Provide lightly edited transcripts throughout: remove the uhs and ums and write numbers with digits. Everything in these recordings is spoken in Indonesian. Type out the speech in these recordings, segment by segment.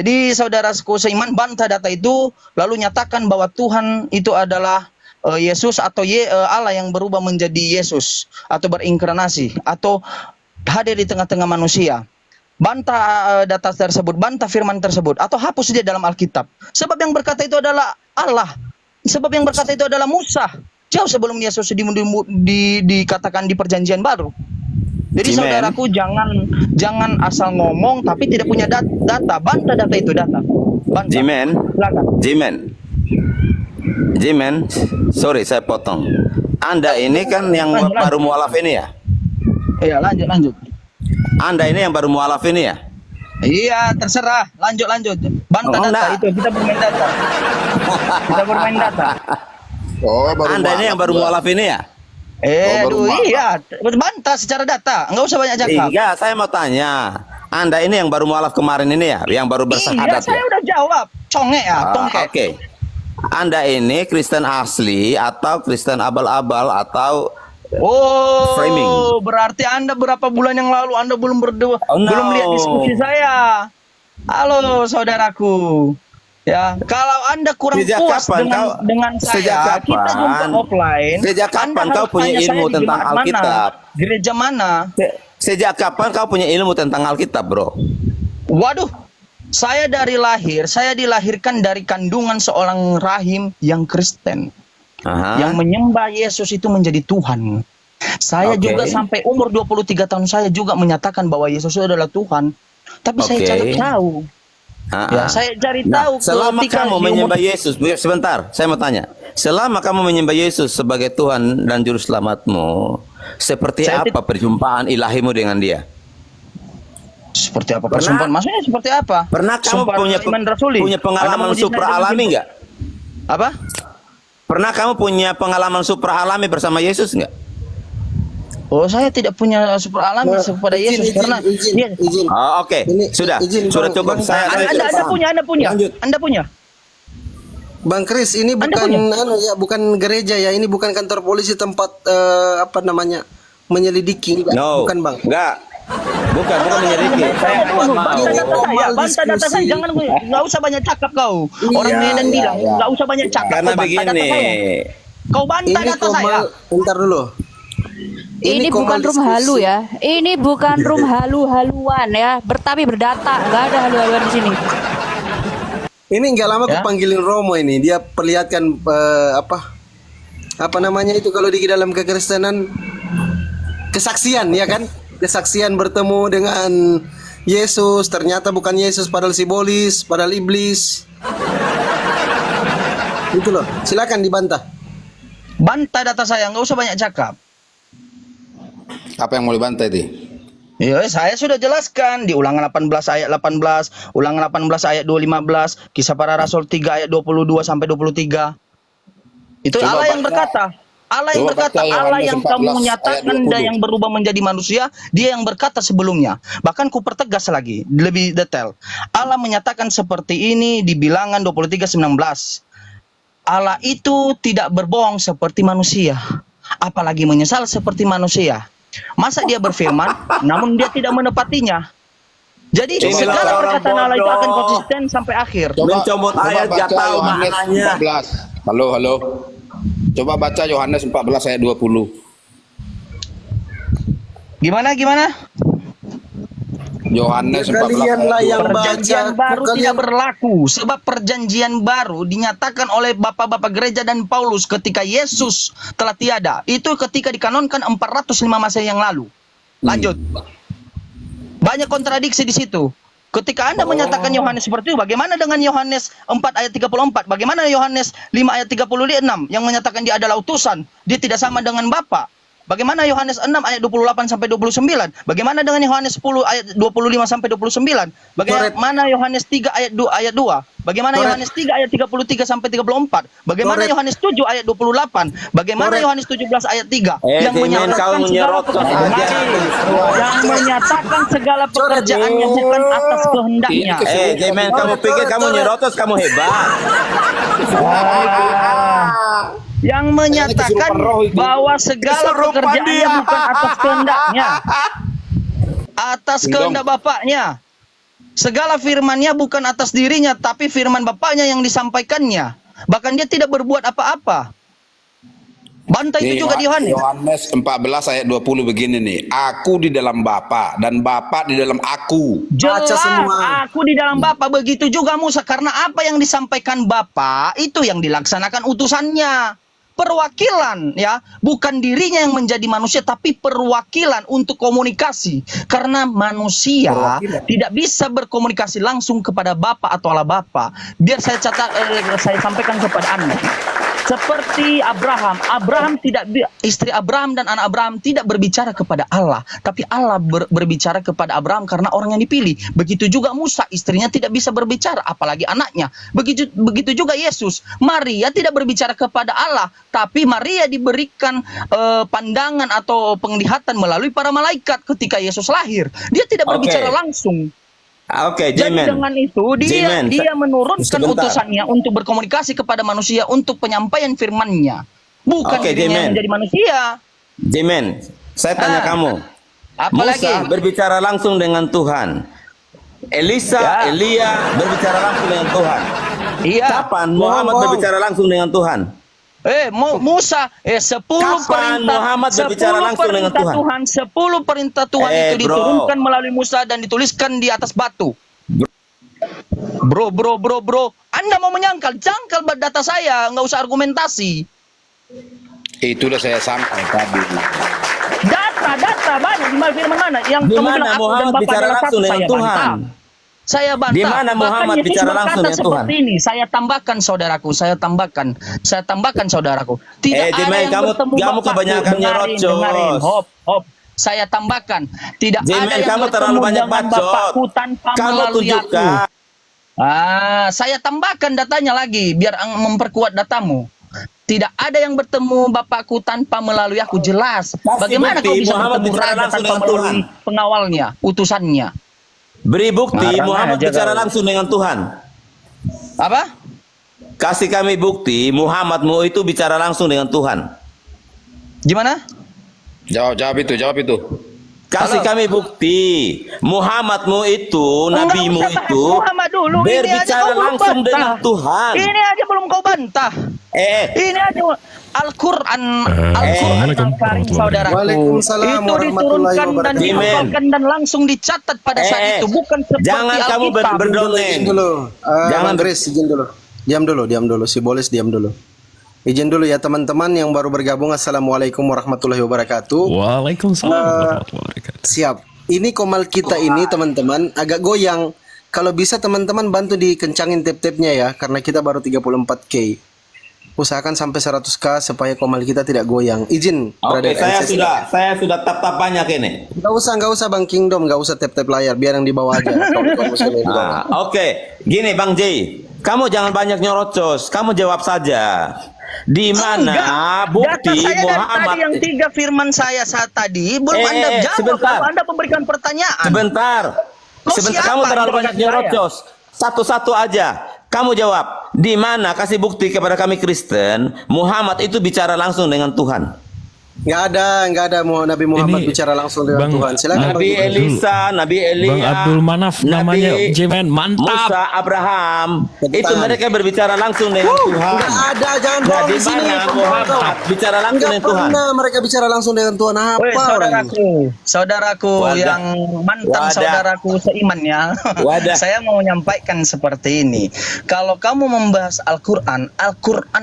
Jadi saudaraku seiman, bantah data itu lalu nyatakan bahwa Tuhan itu adalah Yesus atau Allah yang berubah menjadi Yesus atau berinkarnasi atau hadir di tengah-tengah manusia. Bantah data tersebut, bantah firman tersebut, atau hapus dia dalam Alkitab. Sebab yang berkata itu adalah Allah. Sebab yang berkata itu adalah Musa. Jauh sebelum Yesus dikatakan di Perjanjian Baru. Jadi saudaraku jangan asal ngomong tapi tidak punya data. Bantah data itu data. Bantah. Jimen, sorry saya potong. Anda ini kan yang baru mualaf ini ya? Iya, lanjut. Anda ini yang baru mualaf ini ya? Iya, terserah. Lanjut. Bantah data itu, kita bermain data. Kita bermain data. Anda ini yang baru mualaf ini ya? Iya, bantah secara data. Enggak usah banyak cakap. Iya, saya mau tanya. Anda ini yang baru mualaf kemarin ini ya? Yang baru bersahadat iya, saya udah jawab. Conge ya, tongke. Oke. Anda ini Kristen asli atau Kristen abal-abal atau framing? Berarti Anda berapa bulan yang lalu Anda belum belum lihat diskusi saya. Halo saudaraku. Ya, kalau Anda kurang puas dengan saya, kita jumpa offline. Sejak kapan kau punya ilmu tentang Alkitab? Gereja mana? Sejak kapan kau punya ilmu tentang Alkitab, bro? Waduh, saya dari lahir, saya dilahirkan dari kandungan seorang rahim yang Kristen. Yang menyembah Yesus itu menjadi Tuhan. Saya juga sampai umur 23 tahun saya juga menyatakan bahwa Yesus itu adalah Tuhan. Tapi saya cari tahu. Ya, saya cari tahu selama kamu menyembah Yesus, sebentar, saya mau tanya. Selama kamu menyembah Yesus sebagai Tuhan dan Juru Selamatmu, seperti apa perjumpaan ilahimu dengan Dia? Seperti apa perjumpaan? Maksudnya seperti apa? Pernah kamu punya pengalaman supra alami nggak? Apa? Pernah kamu punya pengalaman supra alami bersama Yesus nggak? Oh, saya tidak punya super alami kepada Yesus karena izin. Oh, oke. Sudah cukup. Anda punya. Bang Kris, ini bukan gereja ya, ini bukan kantor polisi tempat menyelidiki. Bukan, Bang. Bukan menyelidiki. Bantah data saya, jangan nggak usah banyak cakap kau. Orang Medan bilang nggak usah banyak cakap. Karena begini. Kau bantah data saya. Bentar dulu. Ini bukan room halu ya. Ini bukan room halu-haluan ya. Tapi berdata, nggak ada halu-haluan di sini. Ini nggak lama aku panggilin Romo ini. Dia perlihatkan apa namanya itu kalau di dalam kekristenan kesaksian ya kan? Kesaksian bertemu dengan Yesus, ternyata bukan Yesus padahal simbolis, padahal iblis. Itu loh. Silakan dibantah. Bantah data saya, nggak usah banyak cakap. Apa yang mau dibantah itu? Ya, saya sudah jelaskan di Ulangan 18 ayat 18, Ulangan 18 ayat 215, Kisah Para Rasul 3 ayat 22 sampai 23. Itu coba Allah yang berkata. Allah yang berkata, Allah yang kamu menyatakan dan yang berubah menjadi manusia, Dia yang berkata sebelumnya. Bahkan ku pertegas lagi, lebih detail. Allah menyatakan seperti ini di Bilangan 23:19. Allah itu tidak berbohong seperti manusia, apalagi menyesal seperti manusia. Masa Dia berfirman, namun Dia tidak menepatinya. Jadi segala perkataan Allah itu akan konsisten sampai akhir. Mencomot ayat gak tahu maknanya. Halo. Coba baca Yohanes 14 ayat 20. Gimana? Yohanes 14 perjanjian baru tidak berlaku sebab perjanjian baru dinyatakan oleh bapak-bapak gereja dan Paulus ketika Yesus telah tiada. Itu ketika dikanonkan 405 masa yang lalu. Lanjut. Banyak kontradiksi di situ. Ketika Anda menyatakan Yohanes seperti itu, bagaimana dengan Yohanes 4 ayat 34? Bagaimana Yohanes 5 ayat 36 yang menyatakan dia adalah utusan? Dia tidak sama dengan Bapa. Bagaimana Yohanes 6 ayat 28 sampai 29? Bagaimana dengan Yohanes 10 ayat 25 sampai 29? Bagaimana Yohanes 3 ayat 2 Bagaimana Yohanes 3 ayat 33 sampai 34? Bagaimana Yohanes 7 ayat 28? Bagaimana Yohanes 17 ayat 3? Yang menyatakan segala pekerjaannya bukan atas kehendaknya. Jemen, kamu pikir kamu nyerotos kamu hebat? Yang menyatakan bahwa segala pekerjaannya bukan atas kehendaknya, atas kehendak Bapaknya. Segala firman-Nya bukan atas dirinya, tapi firman Bapaknya yang disampaikannya. Bahkan dia tidak berbuat apa-apa. Bantah itu juga di Yohanes. Yohanes 14 ayat 20 begini nih. Aku di dalam Bapa dan Bapa di dalam aku. Jelas, Baca semua. aku di dalam Bapa, begitu juga Musa. Karena apa yang disampaikan Bapa, itu yang dilaksanakan utusannya. Perwakilan, ya, bukan dirinya yang menjadi manusia, tapi perwakilan untuk komunikasi. Karena manusia tidak bisa berkomunikasi langsung kepada Bapa atau Allah Bapa. Biar saya saya sampaikan kepada Anda. Seperti Abraham tidak, istri Abraham dan anak Abraham tidak berbicara kepada Allah, tapi Allah berbicara kepada Abraham karena orang yang dipilih. Begitu juga Musa, istrinya tidak bisa berbicara, apalagi anaknya. Begitu juga Yesus. Maria tidak berbicara kepada Allah, tapi Maria diberikan pandangan atau penglihatan melalui para malaikat ketika Yesus lahir. Dia tidak berbicara langsung. Oke, Jadi J-Man. dengan itu dia menurunkan Sebentar. utusannya untuk berkomunikasi kepada manusia untuk penyampaian firman-Nya. Bukan Oke, dirinya yang J-Man. menjadi manusia. J-Man, saya tanya kamu. Apalagi? Musa berbicara langsung dengan Tuhan. Elia berbicara langsung dengan Tuhan. Iya. Kapan Muhammad berbicara langsung dengan Tuhan? Musa, 10 Kapan perintah Muhammad berbicara 10 langsung dengan perintah Tuhan? 10 perintah Tuhan itu Bro. diturunkan melalui Musa dan dituliskan di atas batu. Bro. Anda mau menyangkal, jangkal data saya, nggak usah argumentasi. Itulah saya sangka tadi. Data banyak di firman mana yang Di kamu mana bilang aku dan Muhammad Bapak bicara adalah langsung satu, dengan saya Tuhan? bantah. Saya bantah. Di mana Muhammad Bahkan Yesus bicara berkata langsung dengan Tuhan? seperti ini. Saya tambahkan saudaraku. Tidak ada Jemaah, yang bertemu kamu Bapakku. kebanyakan Dengarin. nyerocos. Hop. Saya tambahkan. Tidak Jemaah, ada yang kamu bertemu terlalu banyak dengan bacot. Bapakku tanpa Kamu melalui aku. tunjukkan. Saya tambahkan datanya lagi biar memperkuat datamu. Tidak ada yang bertemu Bapakku tanpa melalui aku, jelas. Bagaimana bukti kau bisa Muhammad bertemu bicara raja langsung tanpa dengan melalui Tuhan. pengawalnya, utusannya? Beri bukti Marah Muhammad aja bicara kau. langsung dengan Tuhan. Apa? Kasih kami bukti Muhammadmu itu bicara langsung dengan Tuhan. Gimana? Jawab itu. Kasih kami bukti Muhammadmu itu, nabimu Enggak usah bahas itu Muhammad dulu. Ini aja berbicara kau belum langsung bantah. dengan Tuhan. Ini aja belum kau bantah. Ini aja Al-Quran Assalamualaikum Al-Karim, saudaraku. Waalaikumsalam Itu warahmatullahi diturunkan dan wabarakatuh. dihafalkan dan langsung dicatat pada saat itu, bukan seperti jangan kamu Alkitab. berdongeng. Izin dulu. Jangan Bang Chris, izin dulu. Diam dulu. Si Boles diam dulu. Izin dulu ya teman-teman yang baru bergabung. Assalamualaikum warahmatullahi wabarakatuh. Waalaikumsalam warahmatullahi wabarakatuh. Siap. Ini komal kita ini teman-teman agak goyang. Kalau bisa teman-teman bantu dikencangin tap-tapnya ya, karena kita baru 34K. Usahakan sampai 100K supaya komal kita tidak goyang. Izin, Oke, brother. saya sudah tap banyak ini. Nggak usah Bang Kingdom, nggak usah tap layar, biar yang di bawah aja. Kamu sekalian di bawah. Oke, gini Bang J, kamu jangan banyak nyorocos, kamu jawab saja. Di mana Enggak. bukti Data saya dari Muhammad? tadi yang 3 firman saya saat tadi belum Anda jawab. sebentar. Lalu Anda memberikan pertanyaan. Sebentar, Kau siapa kamu terlalu yang banyak berkata nyerocos. Satu-satu aja. Kamu jawab. Di mana kasih bukti kepada kami Kristen, Muhammad itu bicara langsung dengan Tuhan. Nggak ada Nabi Muhammad Ini, bicara langsung dengan Bang, Tuhan. Silakan Nabi Bang. Elisa, Nabi Elia, Bang Abdul Manaf namanya, J-Man, mantap. Musa, Abraham, Tepuk itu tangan. mereka berbicara langsung dengan Tuhan. Nggak ada, jangan Nah, bohong di di sini. mana Muhammad bicara langsung Nggak dengan Tuhan? pernah mereka bicara langsung dengan Tuhan. Apa Woi, orang ini? saudaraku Wadah. yang mantan Wadah. saudaraku seiman ya. Wadah. Saya mau menyampaikan seperti ini. Kalau kamu membahas Al-Quran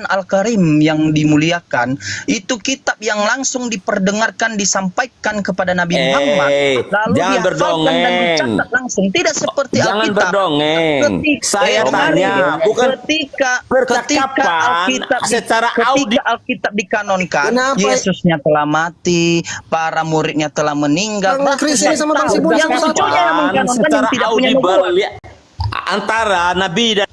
Al-Karim yang dimuliakan, itu kitab yang langsung diperdengarkan, disampaikan kepada Nabi Muhammad. Lalu jangan dihafalkan dan berdongeng. dicatat langsung. Tidak seperti Jangan Alkitab. berdongeng. Saya tanya, bukan ketika percakapan secara audio. Alkitab dikanonkan, Kenapa? Yesusnya telah mati, para muridnya telah meninggal. Bang Chris ini sama Bang Sibul yang sama cucunya yang mengkanonkan secara yang tidak punya audible nubuat. ya, antara Nabi dan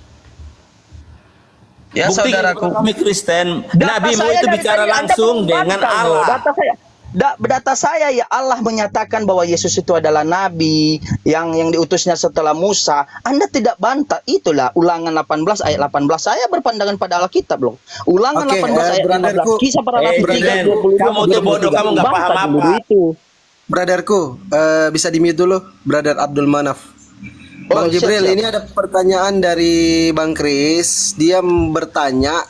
Ya bukti saudaraku, kami Kristen, data Nabimu saya itu dari bicara tadi Anda langsung belum dengan bantah loh. Allah. Data saya ya Allah menyatakan bahwa Yesus itu adalah nabi yang diutusnya setelah Musa. Anda tidak bantah. Itulah Ulangan 18 ayat 18. Saya berpandangan pada Alkitab loh. Ulangan Oke, 18 ayat 15. brotherku. Kisah para nabi Brother, 3:22. kamu tuh bodoh, kamu nggak paham Bantah dulu apa. itu. Brotherku, bisa di mute dulu, Brother Abdul Manaf. Bang siap, Jibril, siap. ini ada pertanyaan dari Bang Kris. Dia bertanya,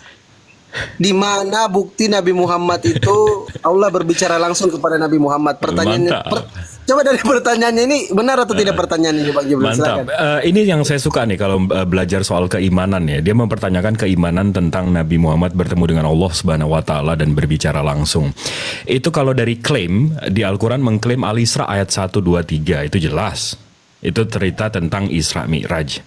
di mana bukti Nabi Muhammad itu Allah berbicara langsung kepada Nabi Muhammad? Pertanyaannya, Mantap. coba dari pertanyaannya ini benar atau tidak pertanyaan ini, Bang Jibril? Mantap. Silakan. Ini yang saya suka nih kalau belajar soal keimanan ya. Dia mempertanyakan keimanan tentang Nabi Muhammad bertemu dengan Allah Subhanahu wa taala dan berbicara langsung. Itu kalau dari klaim di Al-Qur'an mengklaim Al-Isra ayat 1 2 3 itu jelas. Itu cerita tentang Isra Mi'raj.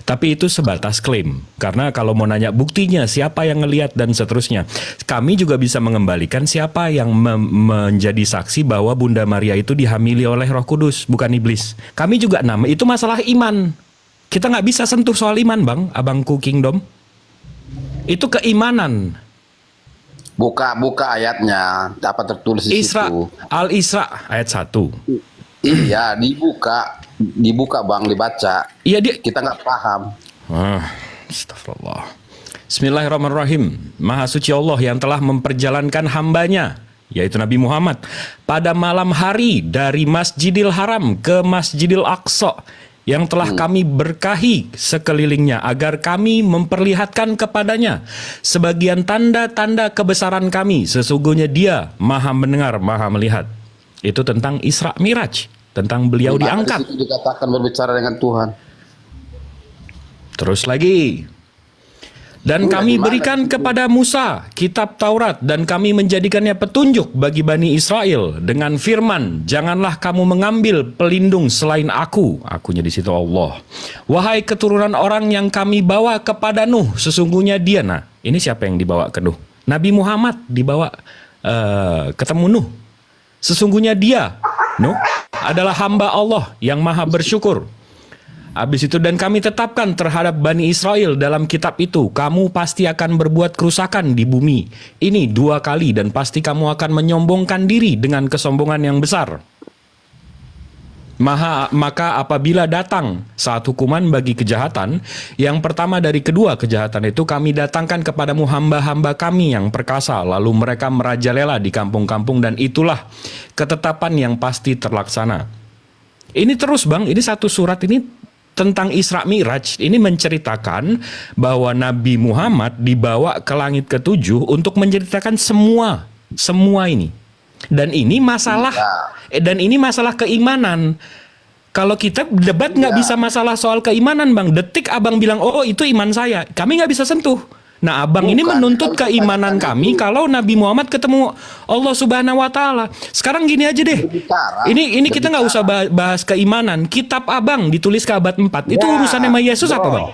Tapi itu sebatas klaim. Karena kalau mau nanya buktinya, siapa yang ngelihat dan seterusnya. Kami juga bisa mengembalikan siapa yang menjadi saksi bahwa Bunda Maria itu dihamili oleh Roh Kudus, bukan iblis. Kami juga itu masalah iman. Kita nggak bisa sentuh soal iman, Bang, Abangku Kingdom. Itu keimanan. Buka ayatnya, apa tertulis di Isra, situ? Al-Isra ayat 1. Iya, dibuka Bang, dibaca. Iya dia. Kita nggak paham. Astagfirullah. Bismillahirrahmanirrahim. Maha suci Allah yang telah memperjalankan hambanya, yaitu Nabi Muhammad, pada malam hari dari Masjidil Haram ke Masjidil Aqsa, yang telah kami berkahi sekelilingnya agar kami memperlihatkan kepadanya sebagian tanda-tanda kebesaran kami. Sesungguhnya Dia Maha mendengar, Maha melihat. Itu tentang Isra Miraj, tentang beliau Di mana diangkat. di situ dikatakan berbicara dengan Tuhan. Terus lagi. Dan kami berikan kepada Musa kitab Taurat dan kami menjadikannya petunjuk bagi Bani Israel dengan firman, janganlah kamu mengambil pelindung selain aku. Akunya di situ Allah. Wahai keturunan orang yang kami bawa kepada Nuh, sesungguhnya dia. Nah, ini siapa yang dibawa ke Nuh? Nabi Muhammad dibawa ketemu Nuh. Sesungguhnya dia, Nuh, adalah hamba Allah yang maha bersyukur. Habis itu, dan kami tetapkan terhadap Bani Israel dalam kitab itu, kamu pasti akan berbuat kerusakan di bumi ini 2 kali dan pasti kamu akan menyombongkan diri dengan kesombongan yang besar. Maka apabila datang saat hukuman bagi kejahatan, yang pertama dari kedua kejahatan itu kami datangkan kepadamu hamba-hamba kami yang perkasa, lalu mereka merajalela di kampung-kampung dan itulah ketetapan yang pasti terlaksana. Ini terus Bang, ini satu surat ini tentang Isra Mi'raj, ini menceritakan bahwa Nabi Muhammad dibawa ke langit ke-7 untuk menceritakan semua ini. Dan ini masalah keimanan. Kalau kita debat nggak bisa masalah soal keimanan, Bang. Detik Abang bilang, oh itu iman saya, kami nggak bisa sentuh. Nah, Abang ini menuntut keimanan kami kalau Nabi Muhammad ketemu Allah Subhanahu wa taala. Sekarang gini aja deh. Ini kita nggak usah bahas keimanan. Kitab Abang ditulis ke abad 4. Itu urusannya sama Yesus apa, Bang?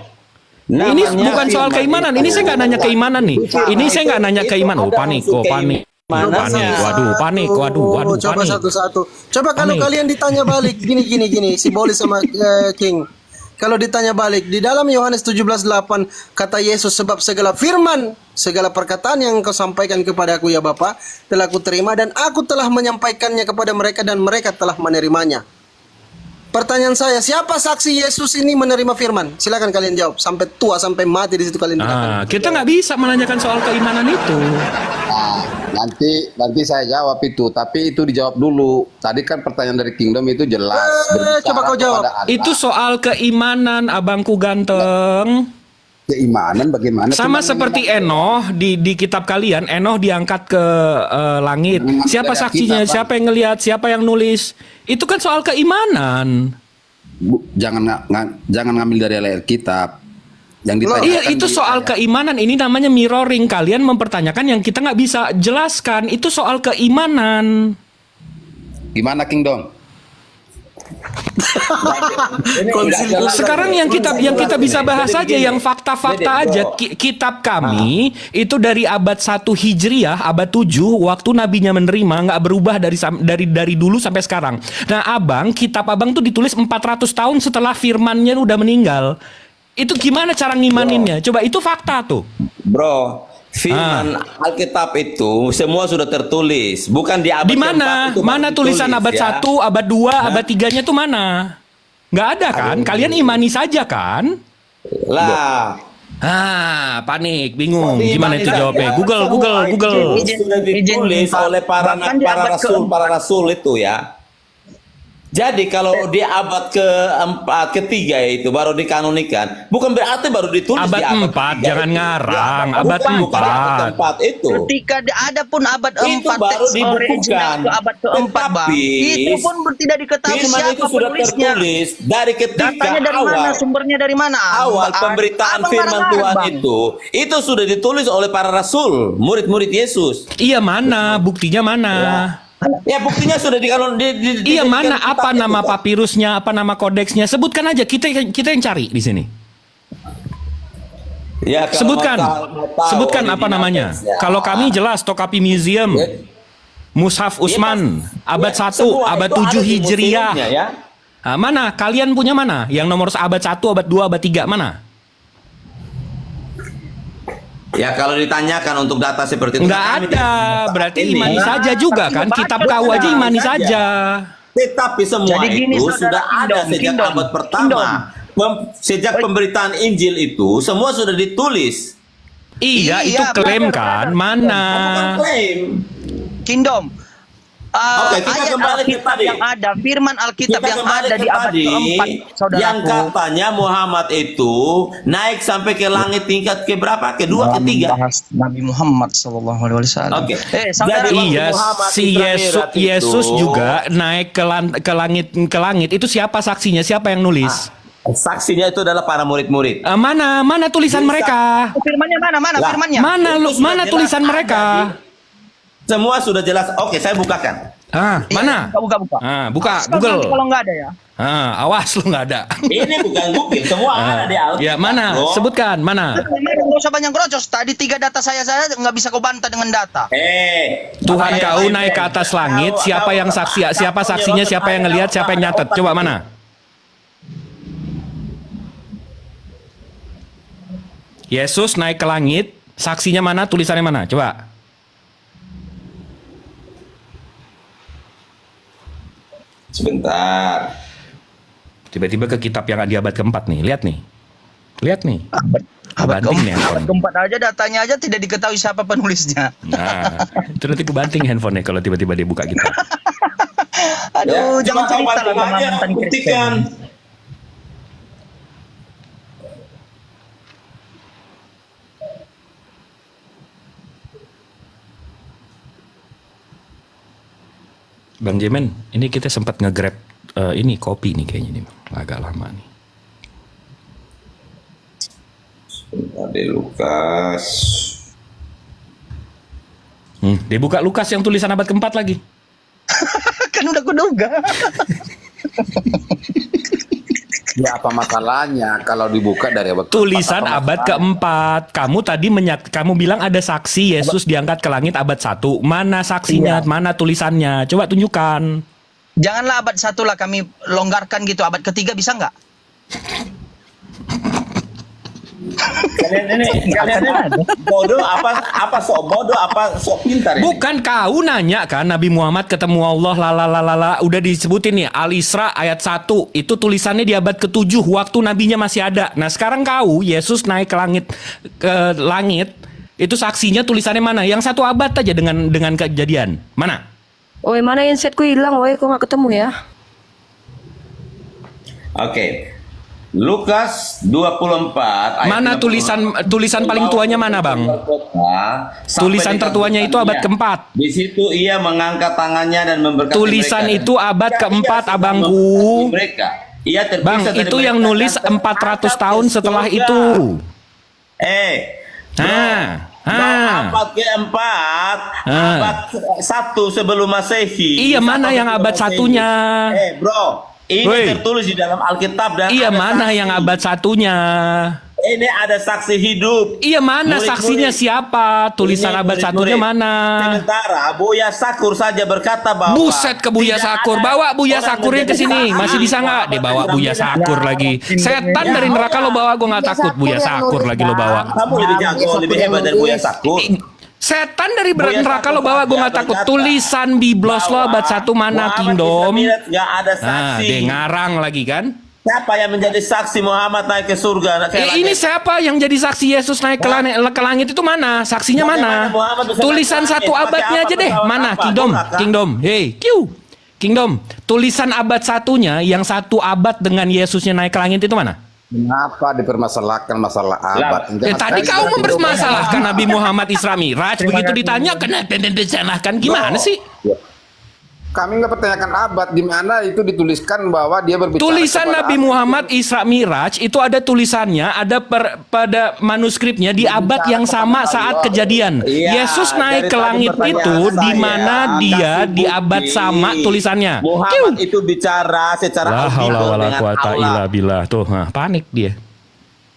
Ini bukan soal keimanan. Ini saya nggak nanya keimanan nih. Ini saya nggak nanya keimanan. Oh, panik. Panik. Waduh, Coba panik. satu-satu. Coba kalau Panik. kalian ditanya balik gini, si Bolis sama King. Kalau ditanya balik di dalam Yohanes 17:8 kata Yesus, sebab segala firman, segala perkataan yang kau sampaikan kepadaku ya Bapa telah kuterima dan aku telah menyampaikannya kepada mereka dan mereka telah menerimanya. Pertanyaan saya, siapa saksi Yesus ini menerima firman? Silakan kalian jawab. Sampai tua, sampai mati di situ kalian katakan. Kita nggak bisa menanyakan soal keimanan itu. Nah, nanti saya jawab itu, tapi itu dijawab dulu. Tadi kan pertanyaan dari Kingdom itu jelas. Coba kau jawab. kepada Allah. Itu soal keimanan, abangku ganteng. Keimanan bagaimana? Sama Cuman seperti Enoh di kitab kalian, Enoh diangkat ke langit. Siapa Dari saksinya? kitab, Siapa yang ngelihat? Siapa yang nulis? Itu kan soal keimanan. jangan ngambil dari ayat kitab. Yang Iya, ditanyakan itu di soal ayat. keimanan. Ini namanya mirroring. Kalian mempertanyakan yang kita nggak bisa jelaskan. Itu soal keimanan. Gimana Kingdom? Sekarang yang kita bisa bahas saja yang fakta-fakta aja. Kitab kami itu dari abad 1 Hijriah, abad 7 waktu nabinya menerima, nggak berubah dari dulu sampai sekarang. Nah, kitab Abang tuh ditulis 400 tahun setelah firmannya udah meninggal. Itu gimana cara ngimaninnya? Coba, itu fakta tuh. Bro, firman Alkitab itu semua sudah tertulis, bukan di abad Di mana? keempat itu Mana baru tulisan ditulis, abad ya. 1, abad 2, abad 3-nya tuh mana? Nggak ada kan? Kalian imani saja kan? Lah, Panik, bingung. Di Gimana itu Indonesia, jawabnya? ya, Google. sudah ditulis oleh para Bahkan di abad rasul itu ya. Jadi kalau di abad keempat, ketiga itu baru dikanonikan, bukan berarti baru ditulis Abad di abad 4, ketiga jangan itu. ngarang. Ya, Abad bukan 4. abad keempat itu. Ketika ada pun abad Itu 4 baru teks dibukukan. original ke abad keempat, Bang. Tetapi, Itu pun tidak diketahui Firman siapa itu sudah penulisnya. tertulis dari ketika Datanya dari awal. mana? Sumbernya dari mana? Awal pemberitaan Abang firman marah-marah, Tuhan Bang. itu sudah ditulis oleh para rasul, murid-murid Yesus. Iya, mana? Buktinya mana? Ya buktinya sudah Iya, mana? dijadikan Apa kitab nama itu. papirusnya? Apa nama kodeksnya? Sebutkan aja. Kita yang cari di sini. Ya, kalau Sebutkan. mau tahu Sebutkan apa original namanya? teksnya. Kalau kami jelas Tokapi Museum. Ya. Mushaf Utsman, abad Ya, 1, semua abad itu 7 ada di Hijriah. museumnya, ya. Ah, mana? Kalian punya mana? Yang nomor abad 1, abad 2, abad 3 mana? Ya kalau ditanyakan untuk data seperti itu Enggak kami ada. tidak- Berarti ini. imani saja juga kan? Baca Kitab saja. kau aja imani saja. Tetapi semua Jadi gini, itu saudara, sudah ada Kingdom, sejak Kingdom, abad pertama. Sejak pemberitaan Injil itu semua sudah ditulis. Iya, Iya, itu klaim brother, kan? brother. Mana? Bukan klaim. Kingdom. Oke, kita Ayat kembali ke Alkitab tadi. yang ada, firman Alkitab Kita yang kembali ada ke di abad tadi, keempat, yang saudaraku. katanya Muhammad itu naik sampai ke langit tingkat ke berapa? Kedua, ketiga. Bahas Nabi Muhammad Sallallahu Alaihi Wasallam. Oke. Saudara, Jadi, Iya, Muhammad si Isra Yesus, Mi'raj itu- Yesus juga naik ke langit. Itu siapa saksinya? Siapa yang nulis? Saksinya itu adalah para murid-murid. Mana tulisan Bisa. mereka? firmannya mana? Lah, Firmannya? Itu sudah Mana jelas tulisan ada mereka? Semua sudah jelas. Oke, saya bukakan. Ah, mana? Buka. Buka Awas Google. nanti kalau nggak ada ya. Awas lu nggak ada. Ini bukan Google, semua ada di Alkitab. Ya, mana? bro. Sebutkan, mana? Nggak usah banyak grocos. Tadi 3 data saya nggak bisa kau bantah dengan data. Tuhan makanya kau saya naik ke bilang, atas langit, tahu- siapa tahu- yang saksi, tahu- siapa tahu- saksinya, tahu- siapa yang tahu- ngelihat, tahu- siapa yang nyatet. tahu- Coba tahu- mana? Yesus naik ke langit, saksinya mana, tulisannya mana? Coba. Sebentar. Tiba-tiba ke kitab yang di abad keempat nih, lihat nih. Lihat nih. Abad Banting nih keempat, abad handphone. keempat aja datanya aja tidak diketahui siapa penulisnya. Nah, itu nanti kebanting handphonenya kalau tiba-tiba dia buka kitab. Aduh, Ya, jangan coba cerita bantu lah sama aja, mantan buktikan. Kristen. Bang Jemen, ini kita sempat nge-grab ini kopi nih kayaknya nih, Bang. Agak lama nih. Ada Lukas. Dia buka Lukas yang tulisan abad keempat lagi. Kan udah kuduga. Ya apa masalahnya kalau dibuka dari abad Tulisan keempat, apa abad masalahnya? keempat. Kamu tadi kamu bilang ada saksi Yesus diangkat ke langit abad 1. Mana saksinya? Iya. Mana tulisannya? Coba tunjukkan. Janganlah abad 1 lah kami longgarkan gitu. Abad ketiga bisa nggak? Kalian ini bodoh apa sok bodoh apa sok pintar ini? Bukan kau nanya kan Nabi Muhammad ketemu Allah lalalala udah disebutin nih Al-Isra ayat 1 itu tulisannya di abad ke-7 waktu nabinya masih ada. Nah, sekarang kau Yesus naik ke langit itu saksinya tulisannya mana? Yang 1 abad aja dengan kejadian. Mana? Woi, mana handsetku hilang, woi, kok nggak ketemu ya? Oke. Lukas 24 ayat Mana 36. tulisan paling tuanya mana, Bang? Tulisan tertuanya itu abad keempat. Di situ ia mengangkat tangannya dan memberkati Tulisan mereka. itu abad Ya, keempat, ia sudah abangku. memberkati mereka. Ia terpisah Bang, dari itu mereka yang nulis dan 400 tahun terhadap setelah surga. itu. Abad keempat, abad 1 sebelum Masehi. Iya, mana yang abad satunya? Bro, ini Woi. tertulis di dalam Alkitab dan Iya, ada mana saksi. yang abad satunya? Ini ada saksi hidup. Iya, mana Murid-murid. saksinya siapa? Tulisan Ini abad murid-murid. satunya mana? Sementara Buya Sakur saja berkata bahwa Buset ke Buya tidak Sakur. ada Bawa Buya orang Sakurnya ke menjadi sini. saksi. Masih bisa nggak? Dia bawa Buya Sakur lagi. Setan dari neraka lo bawa, gue nggak takut. Buya Sakur lagi lo bawa. Kamu lebih jago, lebih hebat dari Buya Sakur. Setan dari Buya neraka lo Sakur bawa, gue saja nggak takut. berkata Tulisan biblos lo abad 1 mana, Muhammad Kingdom? Isra Mi'raj nggak ada Nah, saksi. dia ngarang lagi kan? Siapa yang menjadi saksi Muhammad naik ke surga? Ini siapa yang jadi saksi Yesus naik ke langit itu mana? Saksinya Bagaimana mana? Muhammad bisa Tulisan naik ke langit? 1 abadnya Pakai aja apa? deh. Pesawat Mana? apa? Kingdom, Bukan, kan? Kingdom. Hey, Q. Kingdom. tulisan abad satunya yang satu abad dengan Yesusnya naik ke langit itu mana? Kenapa dipermasalahkan masalah abad? Tadi kau mempermasalahkan Nabi Muhammad Isra Miraj, begitu ditanya kenapa disalahkan gimana sih? Kami nggak pertanyakan abad, di mana itu dituliskan bahwa dia berbicara. Tulisan kepada Nabi abad. Muhammad Isra Miraj itu ada tulisannya, ada pada manuskripnya di abad yang sama saat kejadian. Iya, Yesus naik dari ke tadi langit pertanyaan itu di saya, mana dia kasih di abad bukti. sama tulisannya. Muhammad itu bicara secara La haula audible wala dengan quwata Allah. illa billah. Tuh, panik dia.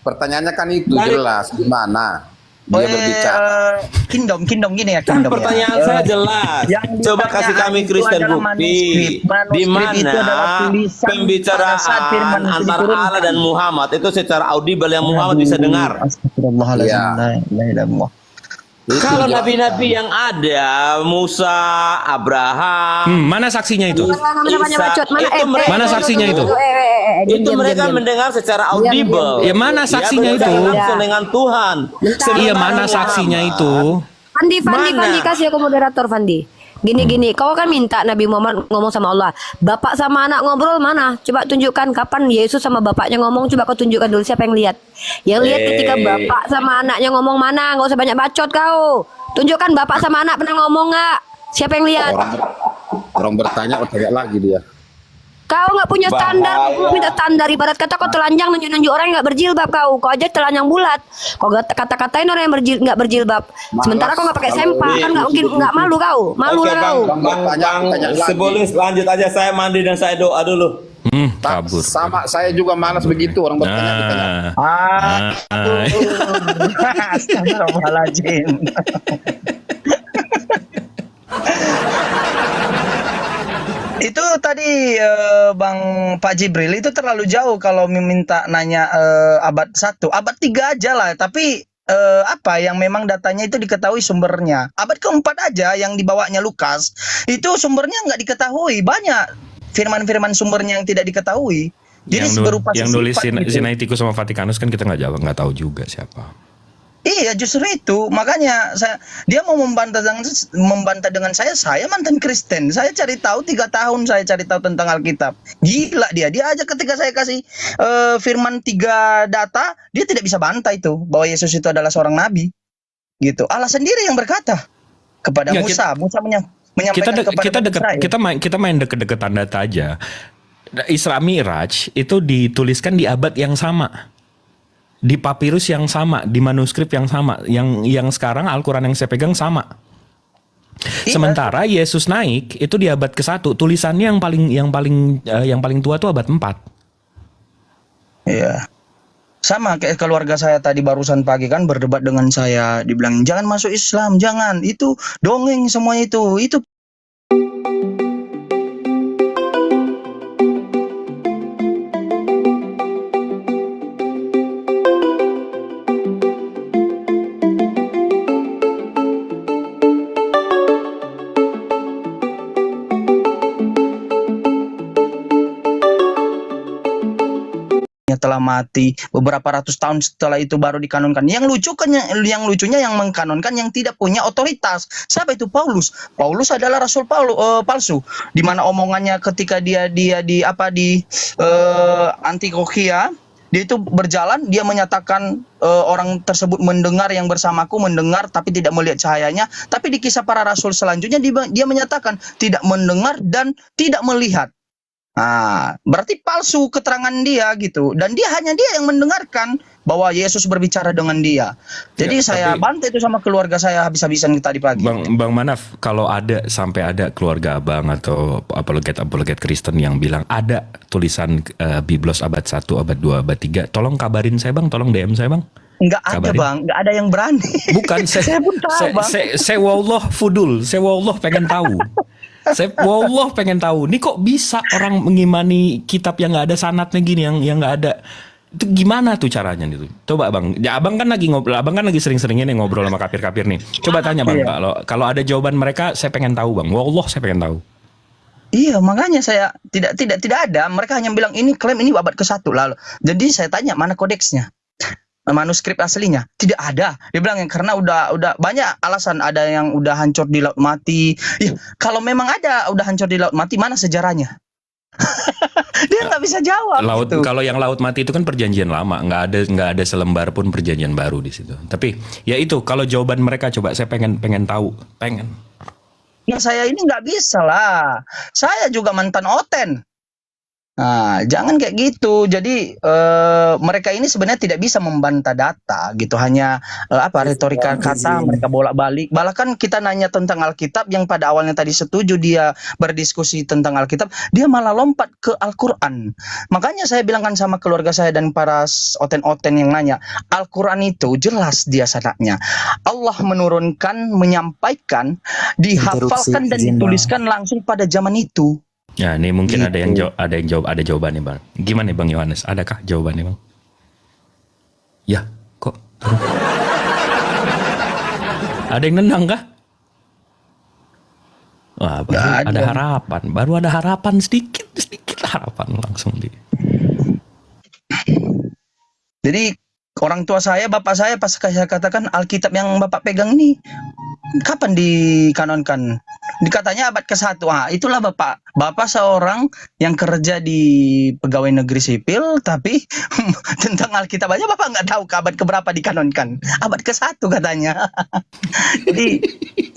Pertanyaannya kan itu Dari- jelas di mana dia berbicara. Kingdom gini ya, Kan kingdom pertanyaan ya. saya jelas. Yang Coba ditanya kasih kami itu Kristen adalah bukti manuskrip di itu adalah mana tulisan pembicaraan pada saat firman itu antara diturunkan. Allah dan Muhammad itu secara audible yang Muhammad bisa dengar. Astagfirullahaladzim. Iya. La ilaha illallah. Kalau nabi-nabi yang ada, Musa, Abraham, Mana saksinya itu? Namanya bacot. Mana itu mereka- Mana saksinya itu? itu mereka mendengar secara audible. Ya, mana Dia saksinya berbicara itu? langsung dengan Tuhan. Iya, Sementara mana saksinya Muhammad- itu? Fandi, Mana? kasih aku moderator Fandi. Gini, kau kan minta Nabi Muhammad ngomong sama Allah. Bapak sama anak ngobrol mana? Coba tunjukkan kapan Yesus sama bapaknya ngomong. Coba kau tunjukkan dulu siapa yang lihat. Yang lihat ketika bapak sama anaknya ngomong mana? Nggak usah banyak bacot kau. Tunjukkan bapak sama anak pernah ngomong nggak? Siapa yang lihat? Orang bertanya, bertanya lagi dia. Kau nggak punya standar, Bahaya. kau minta standar. Ibarat kata kau telanjang nunjuk-nunjuk orang yang nggak berjilbab kau. Kau aja telanjang bulat. Kau kata-katain orang yang nggak berjilbab. Sementara kau nggak pakai sempak, kan nggak mungkin nggak malu kau. Malu Oke, lah kau. Tanya lagi. sebelum lanjut aja saya mandi dan saya doa dulu. Kabur. Sama saya juga malas begitu orang bertanya ditanya. Astagfirullahaladzim. Itu tadi Bang Pak Jibril itu terlalu jauh kalau meminta nanya abad 1, abad 3 aja lah. Tapi apa yang memang datanya itu diketahui sumbernya. Abad keempat aja yang dibawanya Lukas itu sumbernya nggak diketahui, banyak firman-firman sumbernya yang tidak diketahui. Jadi berupa Yang nulis sifat gitu. Sinaiticus sama Vatikanus kan kita nggak tahu juga siapa. Iya, justru itu. Makanya dia mau membantah dengan saya mantan Kristen. Saya cari tahu 3 tahun saya cari tahu tentang Alkitab. Gila dia. Dia aja ketika saya kasih firman 3 data, dia tidak bisa bantah itu bahwa Yesus itu adalah seorang nabi. Gitu. Allah sendiri yang berkata kepada Ya, Musa. Musa menyampaikan kepada Israel. kita main deket-deketan data aja. Isra Miraj itu dituliskan di abad yang sama, di papirus yang sama, di manuskrip yang sama, yang sekarang Al-Quran yang saya pegang sama. Iya. Sementara Yesus naik itu di abad ke-1, tulisannya yang paling tua tuh abad 4. Iya. Sama kayak keluarga saya tadi barusan pagi kan berdebat dengan saya, dibilang jangan masuk Islam, jangan, itu dongeng semuanya itu telah mati beberapa ratus tahun setelah itu baru dikanonkan. Yang lucunya yang mengkanonkan yang tidak punya otoritas. Siapa itu? Paulus. Paulus adalah rasul palsu. Di mana omongannya ketika dia di Antioquia, dia itu berjalan, dia menyatakan orang tersebut mendengar yang bersamaku mendengar tapi tidak melihat cahayanya. Tapi di kisah para rasul selanjutnya dia menyatakan tidak mendengar dan tidak melihat. Nah, berarti palsu keterangan dia gitu. Dan hanya dia yang mendengarkan bahwa Yesus berbicara dengan dia. Jadi saya bantai itu sama keluarga saya habis-habisan tadi pagi. Bang Manaf, kalau sampai ada keluarga abang atau apologet Kristen yang bilang ada tulisan Biblos abad 1, abad 2, abad 3, tolong kabarin saya bang, tolong DM saya bang. Enggak ada Kabarin. bang, enggak ada yang berani. Bukan, saya pun tahu bang. Saya wallah fudul, saya wallah pengen tahu. Saya wallah pengen tahu. Ini kok bisa orang mengimani kitab yang nggak ada sanadnya gini, yang nggak ada. Itu gimana tuh caranya itu? Coba bang, ya abang kan lagi ngobrol, abang kan lagi sering-seringnya nih ngobrol sama kapir-kapir nih. Coba tanya bang, kalau ada jawaban mereka, saya pengen tahu bang. Wallah saya pengen tahu. Iya, makanya saya tidak ada. Mereka hanya bilang ini klaim ini abad ke-1 lalu. Jadi saya tanya mana kodeksnya? Manuskrip aslinya tidak ada. Dia bilang karena udah banyak alasan, ada yang udah hancur di laut mati. Ya, kalau memang ada udah hancur di laut mati, mana sejarahnya? Dia nggak bisa jawab. Laut, gitu. kalau yang laut mati itu kan perjanjian lama, nggak ada selembar pun perjanjian baru di situ. Tapi ya itu, kalau jawaban mereka coba saya pengen tahu, pengen. Nah, saya ini nggak bisa lah. Saya juga mantan oten. Nah, jangan kayak gitu. Jadi mereka ini sebenarnya tidak bisa membantah data gitu, hanya retorika kata mereka bolak-balik. Bahkan kita nanya tentang Alkitab yang pada awalnya tadi setuju dia berdiskusi tentang Alkitab, dia malah lompat ke Al-Qur'an. Makanya saya bilangkan sama keluarga saya dan para oten-oten yang nanya, Al-Qur'an itu jelas dia sanadnya. Allah menurunkan, menyampaikan, dihafalkan dan dituliskan langsung pada zaman itu. Ya, ini mungkin ada yang jawab, ada jawabannya Bang. Gimana Bang Yohanes? Adakah jawabannya Bang? Ya, kok turun? Ada yang nendang kah? Wah, baru ada harapan. Baru ada harapan sedikit harapan langsung di. Jadi orang tua saya, bapak saya pas saya katakan Alkitab yang bapak pegang ini kapan dikanonkan? Dikatanya abad ke-1. Ah, itulah bapak. Bapak seorang yang kerja di pegawai negeri sipil, tapi tentang Alkitab aja bapak nggak tahu ke abad keberapa dikanonkan. Abad ke-1 katanya. Jadi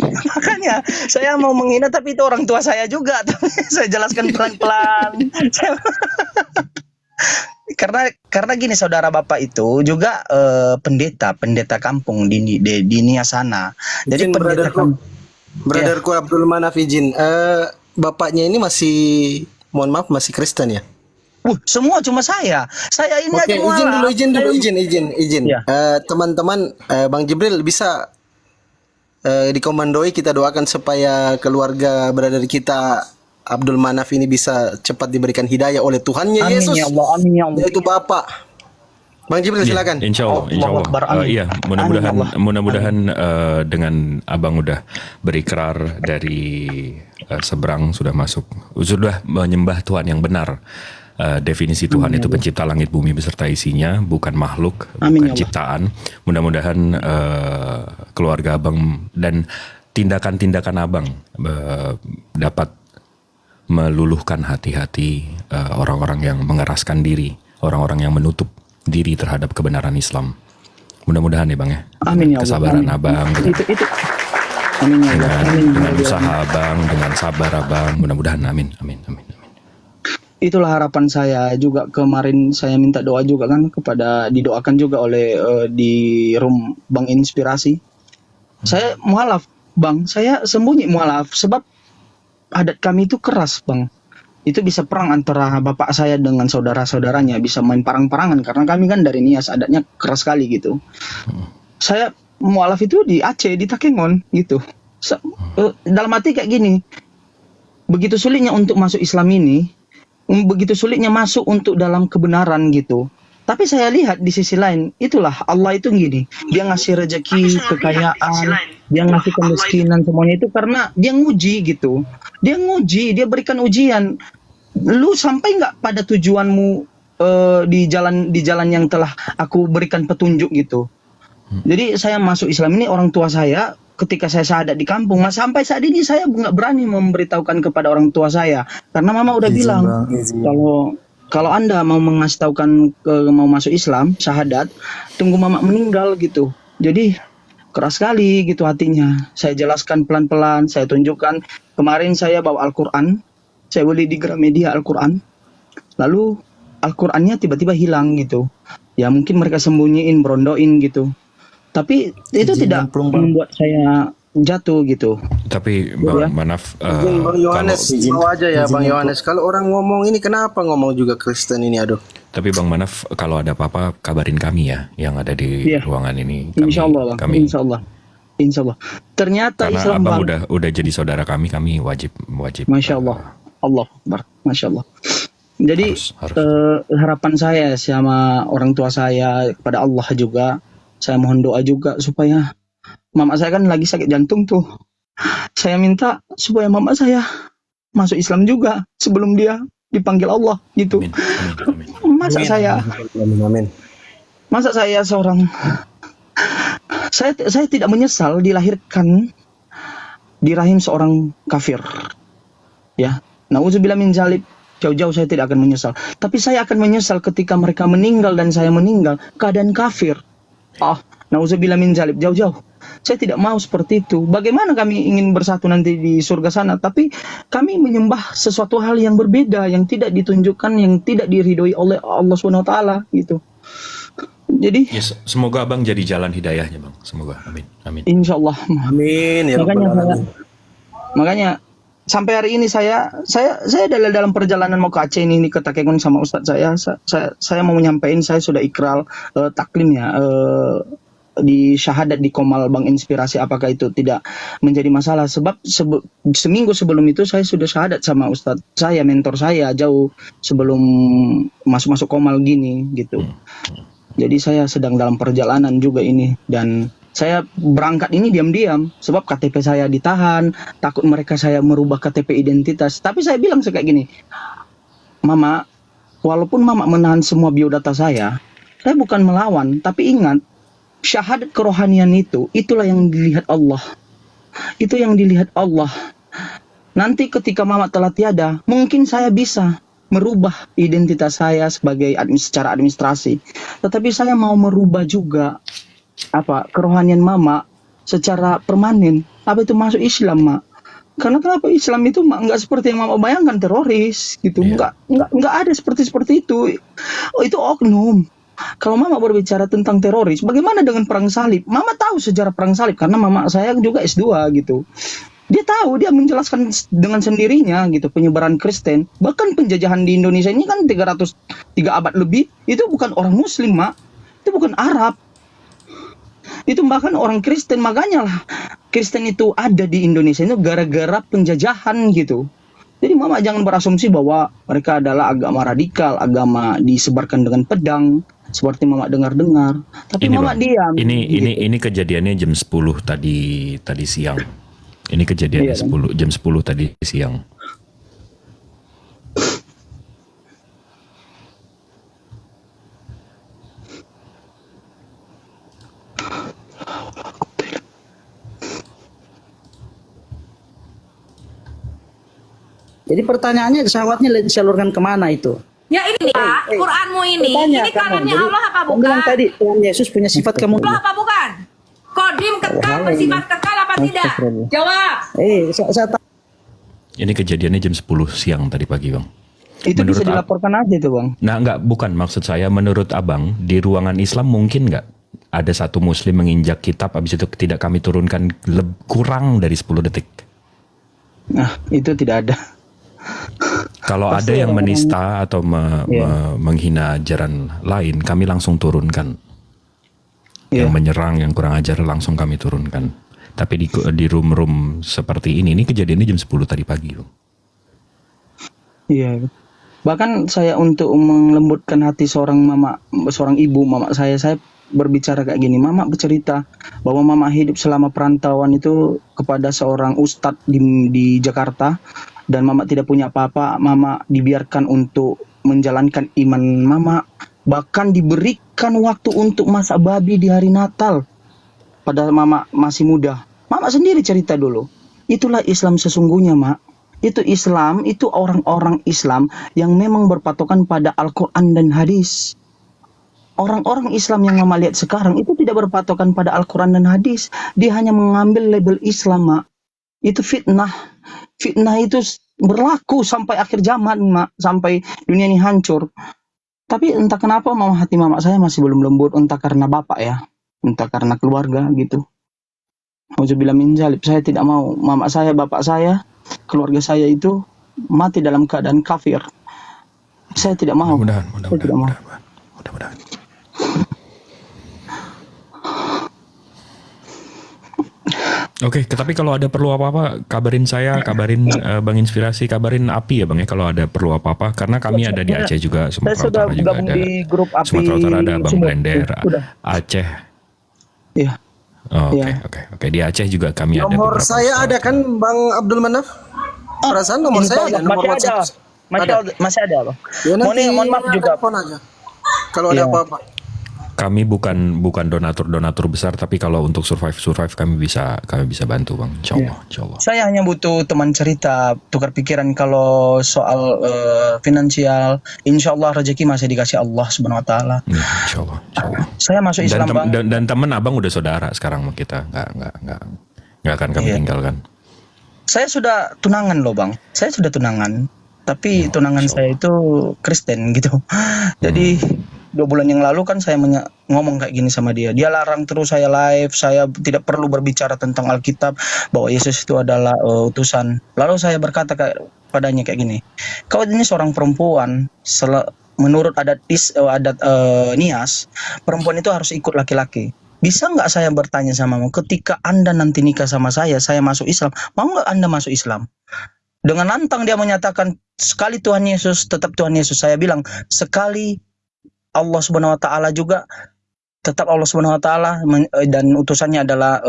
makanya saya mau menghina, tapi itu orang tua saya juga. Tapi saya jelaskan pelan-pelan. Karena gini, saudara bapak itu juga pendeta kampung di Nias sana. Jadi pendeta Brotherku Abdul Manaf izin, bapaknya ini masih, mohon maaf, masih Kristen ya? Semua cuma saya. Saya ini aja mualaf. Izin. Ya. Teman-teman, Bang Jibril bisa dikomandoi, kita doakan supaya keluarga brother kita Abdul Manaf ini bisa cepat diberikan hidayah oleh Tuhannya Amin Yesus. ya Allah, amin ya Allah. Yaitu Bapak. Bang Jibril silakan. Insya Allah. Iya, mudah-mudahan dengan abang udah berikrar dari seberang, sudah menyembah Tuhan yang benar. Definisi Tuhan itu pencipta langit bumi beserta isinya, bukan makhluk, bukan ciptaan. Mudah-mudahan keluarga abang dan tindakan-tindakan abang dapat meluluhkan hati-hati orang-orang yang mengeraskan diri, orang-orang yang menutup diri terhadap kebenaran Islam. Mudah-mudahan ya Bang ya. Amin ya Allah. Kesabaran Amin. abang. Itu. Amin ya Allah. Dengan usaha abang, dengan sabar abang. Mudah-mudahan amin. Itulah harapan saya juga. Kemarin saya minta doa juga kan, didoakan juga oleh di room Bang Inspirasi. Saya mualaf Bang, saya sembunyi mualaf sebab adat kami itu keras Bang. Itu bisa perang antara bapak saya dengan saudara-saudaranya, bisa main parang-parangan karena kami kan dari Nias, adatnya keras sekali gitu. Saya mualaf itu di Aceh, di Takengon gitu. Dalam hati kayak gini, begitu sulitnya untuk masuk Islam ini, begitu sulitnya masuk untuk dalam kebenaran gitu. Tapi saya lihat di sisi lain, itulah Allah itu gini, dia ngasih rezeki, kekayaan, dia ngasih kemiskinan, semuanya itu karena dia nguji gitu. Dia berikan ujian. Lu sampai nggak pada tujuanmu di jalan yang telah aku berikan petunjuk gitu. Jadi saya masuk Islam ini, orang tua saya ketika saya syahadat di kampung, sampai saat ini saya nggak berani memberitahukan kepada orang tua saya karena mama udah bilang kalau Anda mau mengasih taukan mau masuk Islam, syahadat, tunggu mama meninggal gitu. Jadi keras sekali gitu hatinya. Saya jelaskan pelan-pelan, saya tunjukkan. Kemarin saya bawa Al-Quran, saya beli di Gramedia Al-Quran. Lalu Al-Qurannya tiba-tiba hilang gitu. Ya mungkin mereka sembunyiin, berondoin gitu. Tapi itu tidak membuat saya jatuh gitu. Tapi Bang Manaf, Bang Yohanes, bawa aja ya Bang Yohanes. Kalau orang ngomong ini, kenapa ngomong juga Kristen ini, aduh. Tapi Bang Manaf, kalau ada apa-apa kabarin kami ya, yang ada di ruangan ini. Insya Allah, Insya Allah. Ternyata karena Islam abang udah jadi saudara kami wajib. Masya Allah, Allah Akbar, Masya Allah. Jadi harus. Harapan saya sama orang tua saya kepada Allah juga, saya mohon doa juga supaya mama saya kan lagi sakit jantung tuh. Saya minta supaya mama saya masuk Islam juga sebelum dia dipanggil Allah gitu. Amin. Masa saya seorang, saya tidak menyesal dilahirkan di rahim seorang kafir. Ya, nauzubillah min zalik. Jauh-jauh saya tidak akan menyesal. Tapi saya akan menyesal ketika mereka meninggal dan saya meninggal keadaan kafir. Nauzubillah min zalik, jauh-jauh. Saya tidak mau seperti itu. Bagaimana kami ingin bersatu nanti di surga sana, tapi kami menyembah sesuatu hal yang berbeda, yang tidak ditunjukkan, yang tidak diridhoi oleh Allah SWT gitu. Jadi semoga Abang jadi jalan hidayahnya, Bang. Semoga. Amin. Amin. insya Allah. Amin ya rabbal alamin. Makanya sampai hari ini saya dalam perjalanan mau ke Aceh ini ke Takengon sama Ustadz saya mau menyampaikan saya sudah ikrar taklim ya di syahadat di Komal Bank Inspirasi, apakah itu tidak menjadi masalah sebab seminggu sebelum itu saya sudah syahadat sama Ustadz saya, mentor saya jauh sebelum masuk Komal gini gitu. Jadi saya sedang dalam perjalanan juga ini, dan saya berangkat ini diam-diam sebab KTP saya ditahan, takut mereka saya merubah KTP identitas. Tapi saya bilang kayak gini, Mama, walaupun Mama menahan semua biodata saya bukan melawan, tapi ingat, syahadat kerohanian itulah yang dilihat Allah. Itu yang dilihat Allah. Nanti ketika Mama telah tiada, mungkin saya bisa merubah identitas saya sebagai secara administrasi. Tetapi saya mau merubah juga kerohanian Mama secara permanen. Apa itu masuk Islam, Mak? Karena kenapa Islam itu nggak seperti yang Mama bayangkan, teroris gitu. Nggak ada seperti itu. Itu oknum. Kalau Mama berbicara tentang teroris, bagaimana dengan perang salib? Mama tahu sejarah perang salib karena Mama saya juga S2 gitu. Dia tahu, dia menjelaskan dengan sendirinya gitu penyebaran Kristen. Bahkan penjajahan di Indonesia ini kan 3 abad lebih, itu bukan orang Muslim, Mak. Itu bukan Arab. Itu bahkan orang Kristen, makanya lah Kristen itu ada di Indonesia itu gara-gara penjajahan gitu. Jadi Mama jangan berasumsi bahwa mereka adalah agama radikal, agama disebarkan dengan pedang seperti Mama dengar-dengar. Tapi Mama Bang, diam. Ini kejadiannya jam 10 tadi siang. Ini kejadiannya jam 10 tadi siang. Jadi pertanyaannya syahwatnya disalurkan kemana itu? Ya ini Pak, Quranmu ini kalamnya Allah apa Kamu bukan? bilang tadi Tuhan Yesus punya sifat kamu. Allah apa bukan? Kodim kekal bersifat kekal apa tidak? Jawab. Saya Ini kejadiannya jam 10 siang tadi pagi, Bang. Itu bisa dilaporkan aja tuh, Bang. Nah, bukan maksud saya, menurut Abang di ruangan Islam mungkin nggak ada satu Muslim menginjak kitab habis itu tidak kami turunkan kurang dari 10 detik? Nah, itu tidak ada. Kalau ada yang menista atau menghina ajaran lain, kami langsung turunkan. Yang menyerang, yang kurang ajar langsung kami turunkan. Tapi di room seperti ini kejadiannya jam 10 tadi pagi. Iya. Bahkan saya untuk melembutkan hati seorang ibu, mama saya berbicara kayak gini. Mama bercerita bahwa Mama hidup selama perantauan itu kepada seorang ustadz di Jakarta. Dan Mama tidak punya apa-apa, Mama dibiarkan untuk menjalankan iman Mama. Bahkan diberikan waktu untuk masak babi di hari Natal. Padahal Mama masih muda. Mama sendiri cerita dulu. Itulah Islam sesungguhnya, Mak. Itu Islam, itu orang-orang Islam yang memang berpatokan pada Al-Quran dan hadis. Orang-orang Islam yang Mama lihat sekarang itu tidak berpatokan pada Al-Quran dan hadis. Dia hanya mengambil label Islam, Mak. Itu fitnah. Fitnah itu berlaku sampai akhir zaman, Mak. Sampai dunia ini hancur. Tapi entah kenapa hati Mama saya masih belum lembut. Entah karena bapak ya. Entah karena keluarga gitu. Auzubillah min zalik. Saya tidak mau Mama saya, bapak saya, keluarga saya itu mati dalam keadaan kafir. Saya tidak mau. Mudah-mudahan. Oke, tapi kalau ada perlu apa-apa, kabarin saya, kabarin Bang Inspirasi, kabarin Api ya Bang ya kalau ada perlu apa-apa. Karena kami ada di Aceh juga, Sumatera Utara juga ada. Di grup Api Sumatera Utara ada Bang Blender, Aceh. Iya. Oke. Di Aceh juga kami ada. Nomor saya ada kan Bang Abdul Manaf? Perasaan nomor saya ada, nomor WhatsApp. Masih ada, Bang. Ya, nanti mohon maaf juga. telepon aja kalau ada apa-apa. Kami bukan donatur besar, tapi kalau untuk survive kami bisa bantu Bang. Insya Allah. Saya hanya butuh teman cerita, tukar pikiran kalau soal finansial. Insya Allah rezeki masih dikasih Allah Subhanahu Wa Taala. Ya, insya Allah. Saya masuk Islam, Bang. Dan teman abang udah saudara sekarang sama kita, nggak akan kami tinggalkan. Saya sudah tunangan loh, Bang. Saya sudah tunangan, tapi tunangan saya itu Kristen gitu. Jadi 2 bulan yang lalu kan saya ngomong kayak gini sama dia. Dia larang terus saya live, saya tidak perlu berbicara tentang Alkitab, bahwa Yesus itu adalah utusan. Lalu saya berkata padanya kayak gini, kau ini seorang perempuan, menurut adat Nias, perempuan itu harus ikut laki-laki. Bisa nggak saya bertanya samamu, ketika Anda nanti nikah sama saya masuk Islam, mau nggak Anda masuk Islam? Dengan lantang dia menyatakan, sekali Tuhan Yesus, tetap Tuhan Yesus. Saya bilang, sekali Allah Subhanahu Wa Taala juga, tetap Allah Subhanahu Wa Taala, dan utusannya adalah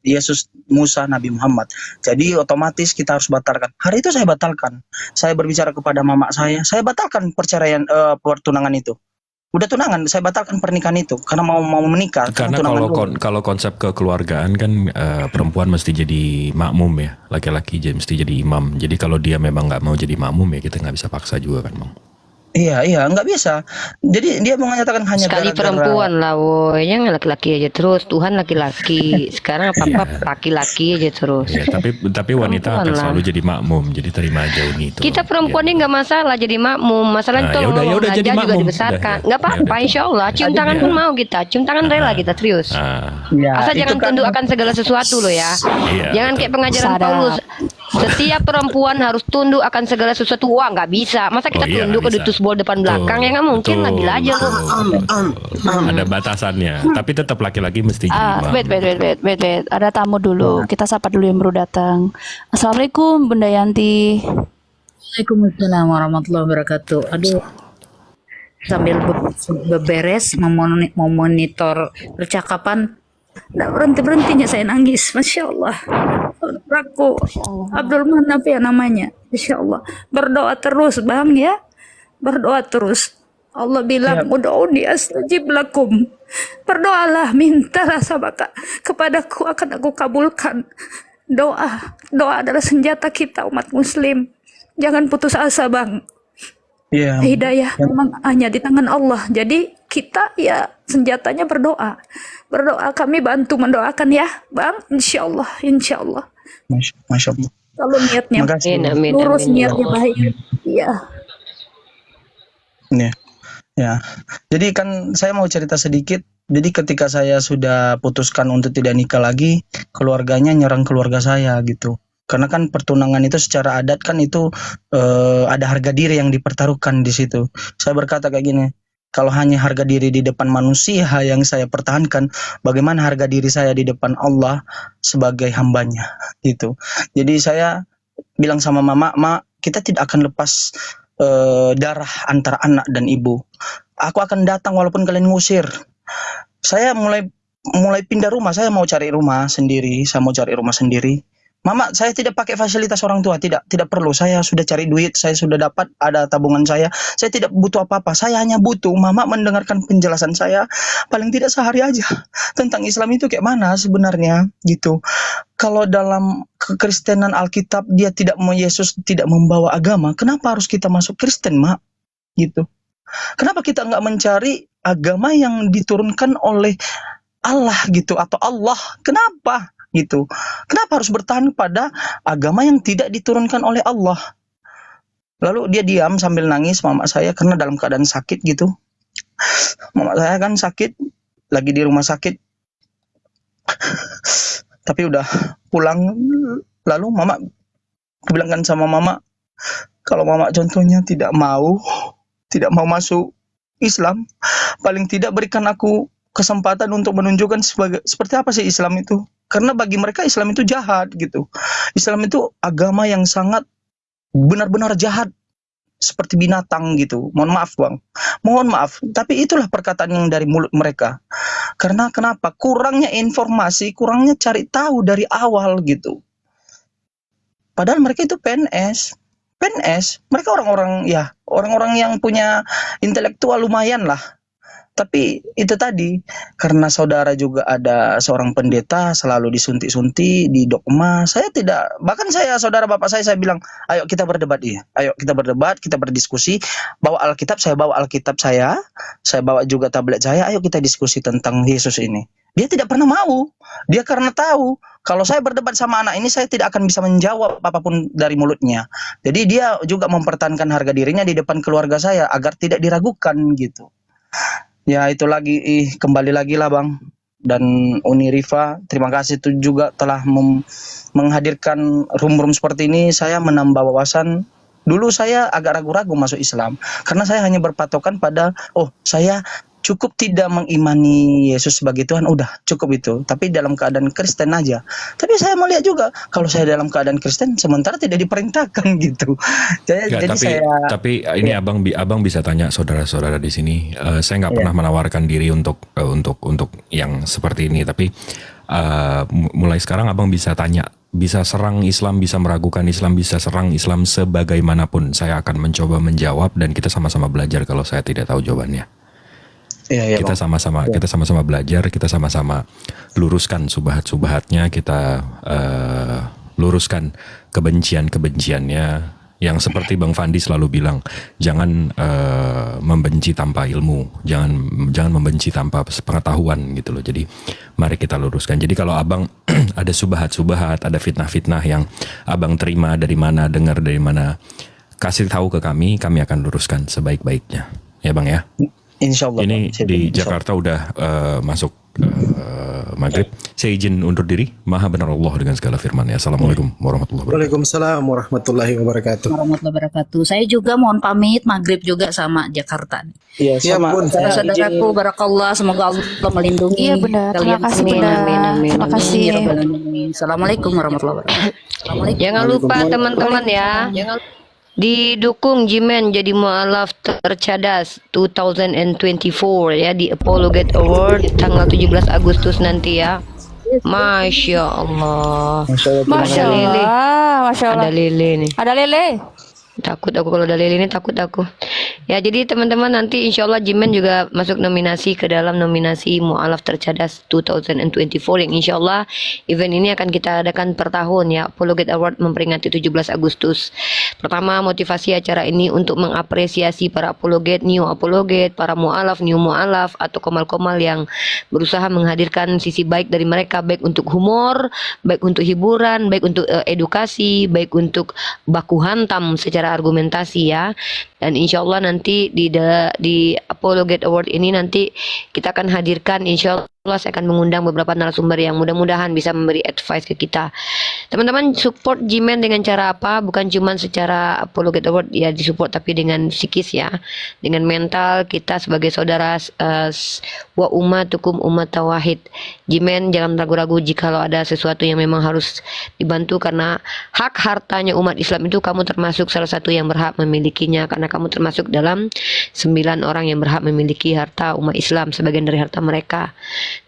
Yesus, Musa, Nabi Muhammad. Jadi otomatis kita harus batalkan. Hari itu saya batalkan. Saya berbicara kepada mama saya batalkan perceraian, pertunangan itu. Udah tunangan, saya batalkan pernikahan itu karena mau menikah. Karena kalau konsep kekeluargaan kan perempuan mesti jadi makmum ya, laki-laki mesti jadi imam. Jadi kalau dia memang nggak mau jadi makmum ya kita nggak bisa paksa juga kan Bang. Iya, nggak bisa. Jadi dia menyatakan hanya Sekali gara-gara perempuan lah, woy. Yang laki-laki aja terus. Tuhan laki-laki. Sekarang apa-apa laki-laki aja terus. Ya, tapi wanita akan selalu jadi makmum. Jadi terima aja itu. Kita perempuan ini nggak masalah jadi makmum. Masalahnya tuh yaudah belajar jadi juga makmum. dibesarkan. Nggak apa-apa, insya Allah. Cium tangan pun mau kita. Cium tangan rela kita, serius. Asal jangan tunduk akan segala sesuatu loh ya. Jangan kayak pengajaran Paulus. Setiap perempuan harus tunduk akan segala sesuatu. Wah, nggak bisa. Masa kita tunduk ke dutus bol depan belakang? Ya nggak mungkin lah, gila aja lu. Ada batasannya. Tapi tetap laki-laki mesti jadi imam. Wait. Ada tamu dulu. Kita sapa dulu yang baru datang. Assalamualaikum Bunda Yanti. Waalaikumsalam warahmatullahi wabarakatuh. Aduh, sambil beberes memonitor percakapan, nggak berhentinya saya nangis. Masya Allah. Raku Abdul Manaf ya namanya. Masya Allah. Berdoa terus Bang ya. Berdoa terus. Allah bilang, "Ud'uni astajib lakum." Berdoalah, mintalah sama kepadaku, akan aku kabulkan. Doa adalah senjata kita umat muslim. Jangan putus asa, Bang. Hidayah memang hanya di tangan Allah. Jadi kita ya senjatanya berdoa. Berdoa, kami bantu mendoakan ya, Bang. Insya Allah. Masya Allah. Kalau niatnya lurus, niatnya baik. Iya. Ya. Jadi kan saya mau cerita sedikit. Jadi ketika saya sudah putuskan untuk tidak nikah lagi, keluarganya nyerang keluarga saya gitu. Karena kan pertunangan itu secara adat kan itu ada harga diri yang dipertaruhkan di situ. Saya berkata kayak gini, kalau hanya harga diri di depan manusia yang saya pertahankan, bagaimana harga diri saya di depan Allah sebagai hambanya gitu. Jadi saya bilang sama mama, kita tidak akan lepas darah antara anak dan ibu. Aku akan datang walaupun kalian ngusir. Saya mulai pindah rumah. Saya mau cari rumah sendiri. Mama, saya tidak pakai fasilitas orang tua, tidak perlu. Saya sudah cari duit, saya sudah dapat, ada tabungan saya. Saya tidak butuh apa-apa. Saya hanya butuh Mama mendengarkan penjelasan saya paling tidak sehari aja tentang Islam itu kayak mana sebenarnya gitu. Kalau dalam kekristenan Alkitab dia tidak mau, Yesus tidak membawa agama, kenapa harus kita masuk Kristen, Mak? Gitu. Kenapa kita nggak mencari agama yang diturunkan oleh Allah gitu, atau Allah? Kenapa? Gitu. Kenapa harus bertahan pada agama yang tidak diturunkan oleh Allah? Lalu dia diam sambil nangis, mama saya, karena dalam keadaan sakit gitu. Mama saya kan sakit, lagi di rumah sakit. Tapi udah pulang. Lalu mama, aku bilangkan sama mama, kalau mama contohnya tidak mau masuk Islam, paling tidak berikan aku kesempatan untuk menunjukkan seperti apa sih Islam itu. Karena bagi mereka Islam itu jahat gitu. Islam itu agama yang sangat benar-benar jahat, seperti binatang gitu. Mohon maaf Bang, mohon maaf. Tapi itulah perkataan yang dari mulut mereka. Karena kenapa? Kurangnya informasi, kurangnya cari tahu dari awal gitu. Padahal mereka itu PNS. Mereka orang-orang yang punya intelektual lumayan lah. Tapi itu tadi, karena saudara juga ada seorang pendeta selalu disuntik-suntik, di dogma, saya tidak, bahkan saudara bapak saya bilang, ayo kita berdebat ya, ayo kita berdebat, kita berdiskusi, bawa Alkitab, saya bawa Alkitab saya bawa juga tablet saya, ayo kita diskusi tentang Yesus ini. Dia tidak pernah mau, dia karena tahu, kalau saya berdebat sama anak ini, saya tidak akan bisa menjawab apapun dari mulutnya. Jadi dia juga mempertahankan harga dirinya di depan keluarga saya, agar tidak diragukan gitu. Ya itu lagi, kembali lagi lah Bang. Dan Uni Rifa, terima kasih itu juga telah menghadirkan room-room seperti ini. Saya menambah wawasan. Dulu saya agak ragu-ragu masuk Islam, karena saya hanya berpatokan pada, saya cukup tidak mengimani Yesus sebagai Tuhan, udah cukup itu. Tapi dalam keadaan Kristen aja. Tapi saya mau lihat juga, kalau saya dalam keadaan Kristen, sementara tidak diperintahkan gitu. Tapi ini abang bisa tanya saudara-saudara di sini. Saya nggak pernah menawarkan diri untuk yang seperti ini. Tapi mulai sekarang abang bisa tanya, bisa serang Islam, bisa meragukan Islam, bisa serang Islam sebagaimanapun. Saya akan mencoba menjawab dan kita sama-sama belajar kalau saya tidak tahu jawabannya. Kita sama-sama belajar, kita sama-sama luruskan subhat-subhatnya, kita luruskan kebencian-kebenciannya yang seperti Bang Fandi selalu bilang, jangan membenci tanpa ilmu, jangan membenci tanpa pengetahuan gitu loh. Jadi mari kita luruskan. Jadi kalau abang ada subhat-subhat, ada fitnah-fitnah yang abang terima dari mana, dengar dari mana, kasih tahu ke kami akan luruskan sebaik-baiknya. Ya Bang ya. Insya Allah. Ini di Jakarta udah masuk maghrib. Saya izin undur diri. Maha benar Allah dengan segala firman. Assalamualaikum warahmatullahi wabarakatuh. Waalaikumsalam warahmatullahi wabarakatuh. Warahmatullahi wabarakatuh. Saya juga mohon pamit, maghrib juga sama Jakarta. Iya, sama. Saudaraku, barakallah, semoga Allah melindungi. Iya benar. Terima kasih benar. Terima kasih. Assalamualaikum warahmatullahi wabarakatuh. Jangan lupa teman-teman ya. Didukung Jimen jadi mualaf tercerdas 2024 ya di Apologate Award tanggal 17 Agustus nanti ya. Masya Allah. Masya Allah. Ada lele nih. Ada lele. Takut aku kalau ada lele ini, takut aku. Ya jadi teman-teman nanti insya Allah Jimen juga masuk nominasi ke dalam nominasi Mu'alaf Tercerdas 2024 yang insya Allah event ini akan kita adakan per tahun ya. Apologate Award memperingati 17 Agustus. Pertama, motivasi acara ini untuk mengapresiasi para apologate, new apologate, para mu'alaf, new mu'alaf atau komal-komal yang berusaha menghadirkan sisi baik dari mereka, baik untuk humor, baik untuk hiburan, baik untuk edukasi, baik untuk baku hantam secara argumentasi ya. Dan insya Allah nanti di Apologate Award ini nanti kita akan hadirkan, insya Allah saya akan mengundang beberapa narasumber yang mudah-mudahan bisa memberi advice ke kita. Teman-teman support Jimen dengan cara apa? Bukan cuma secara Apologate Award ya disupport, tapi dengan psikis ya, dengan mental kita sebagai saudara wa ummatukum umat tauhid. Jimen jangan ragu-ragu jikalau ada sesuatu yang memang harus dibantu, karena hak hartanya umat Islam itu kamu termasuk salah satu yang berhak memilikinya, karena kamu termasuk dalam 9 orang yang berhak memiliki harta umat Islam, sebagian dari harta mereka.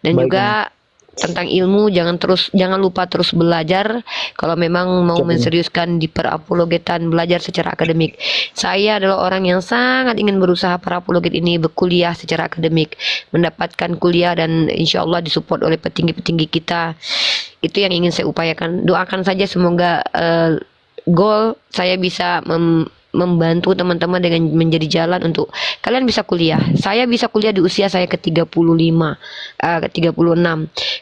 Dan juga tentang ilmu, jangan lupa terus belajar. Kalau memang mau menseriuskan di perapologetan, belajar secara akademik. Saya adalah orang yang sangat ingin berusaha perapologet ini berkuliah secara akademik, mendapatkan kuliah dan insya Allah disupport oleh petinggi-petinggi kita. Itu yang ingin saya upayakan. Doakan saja semoga goal saya bisa membantu teman-teman dengan menjadi jalan untuk kalian bisa kuliah. Saya bisa kuliah di usia saya ke 36.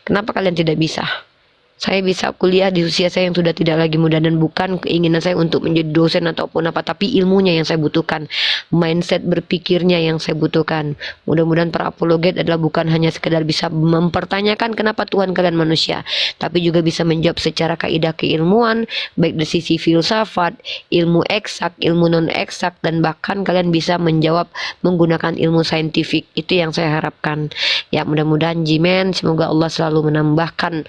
Kenapa kalian tidak bisa? Saya bisa kuliah di usia saya yang sudah tidak lagi muda, dan bukan keinginan saya untuk menjadi dosen ataupun apa, tapi ilmunya yang saya butuhkan, mindset berpikirnya yang saya butuhkan. Mudah-mudahan para apologet adalah bukan hanya sekedar bisa mempertanyakan kenapa Tuhan kalian manusia, tapi juga bisa menjawab secara kaidah keilmuan, baik dari sisi filsafat, ilmu eksak, ilmu non eksak, dan bahkan kalian bisa menjawab menggunakan ilmu saintifik. Itu yang saya harapkan. Ya mudah-mudahan Jimen, semoga Allah selalu menambahkan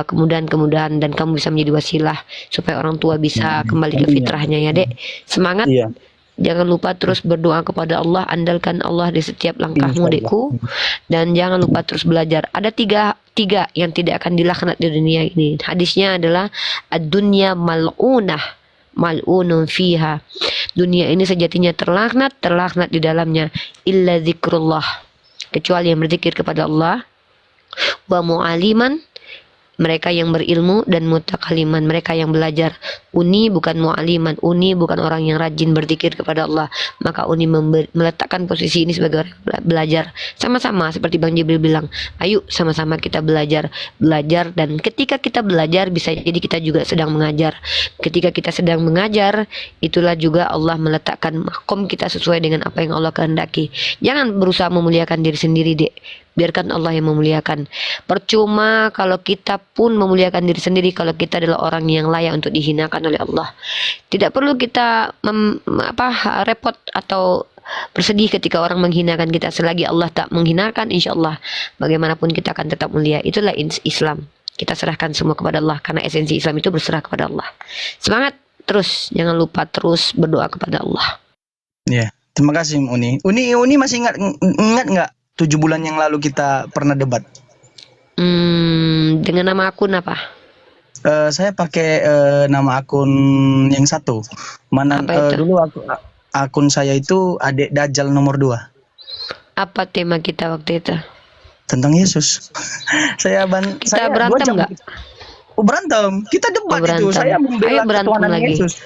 kemudahan-kemudahan dan kamu bisa menjadi wasilah supaya orang tua bisa kembali ke fitrahnya ya Dek. Semangat. Jangan lupa terus berdoa kepada Allah, andalkan Allah di setiap langkahmu Dekku, dan jangan lupa terus belajar. Ada tiga yang tidak akan dilaknat di dunia ini. Hadisnya adalah ad-dunya mal'unah mal'unun fiha. Dunia ini sejatinya terlaknat di dalamnya, illa zikrullah, kecuali yang berzikir kepada Allah, wa mu'aliman, mereka yang berilmu, dan mutakaliman, mereka yang belajar. Uni bukan mu'aliman, uni bukan orang yang rajin berzikir kepada Allah. Maka uni meletakkan posisi ini sebagai orang belajar. Sama-sama seperti Bang Jibril bilang, ayo sama-sama kita belajar. Dan ketika kita belajar, bisa jadi kita juga sedang mengajar. Ketika kita sedang mengajar, itulah juga Allah meletakkan makom kita sesuai dengan apa yang Allah kehendaki. Jangan berusaha memuliakan diri sendiri, Dek. Biarkan Allah yang memuliakan. Percuma kalau kita pun memuliakan diri sendiri kalau kita adalah orang yang layak untuk dihinakan oleh Allah. Tidak perlu kita repot atau bersedih ketika orang menghinakan kita. Selagi Allah tak menghinakan, insya Allah bagaimanapun kita akan tetap mulia. Itulah Islam. Kita serahkan semua kepada Allah, karena esensi Islam itu berserah kepada Allah. Semangat terus, jangan lupa terus berdoa kepada Allah. Ya, terima kasih Uni. Uni masih ingat nggak 7 bulan yang lalu kita pernah debat? Dengan nama akun apa? Saya pakai nama akun yang satu. Mana dulu akun saya itu Adek Dajjal nomor 2. Apa tema kita waktu itu? Tentang Yesus. saya berantem nggak? Oh, berantem. Kita debat itu. Saya membela ketuhanan Yesus.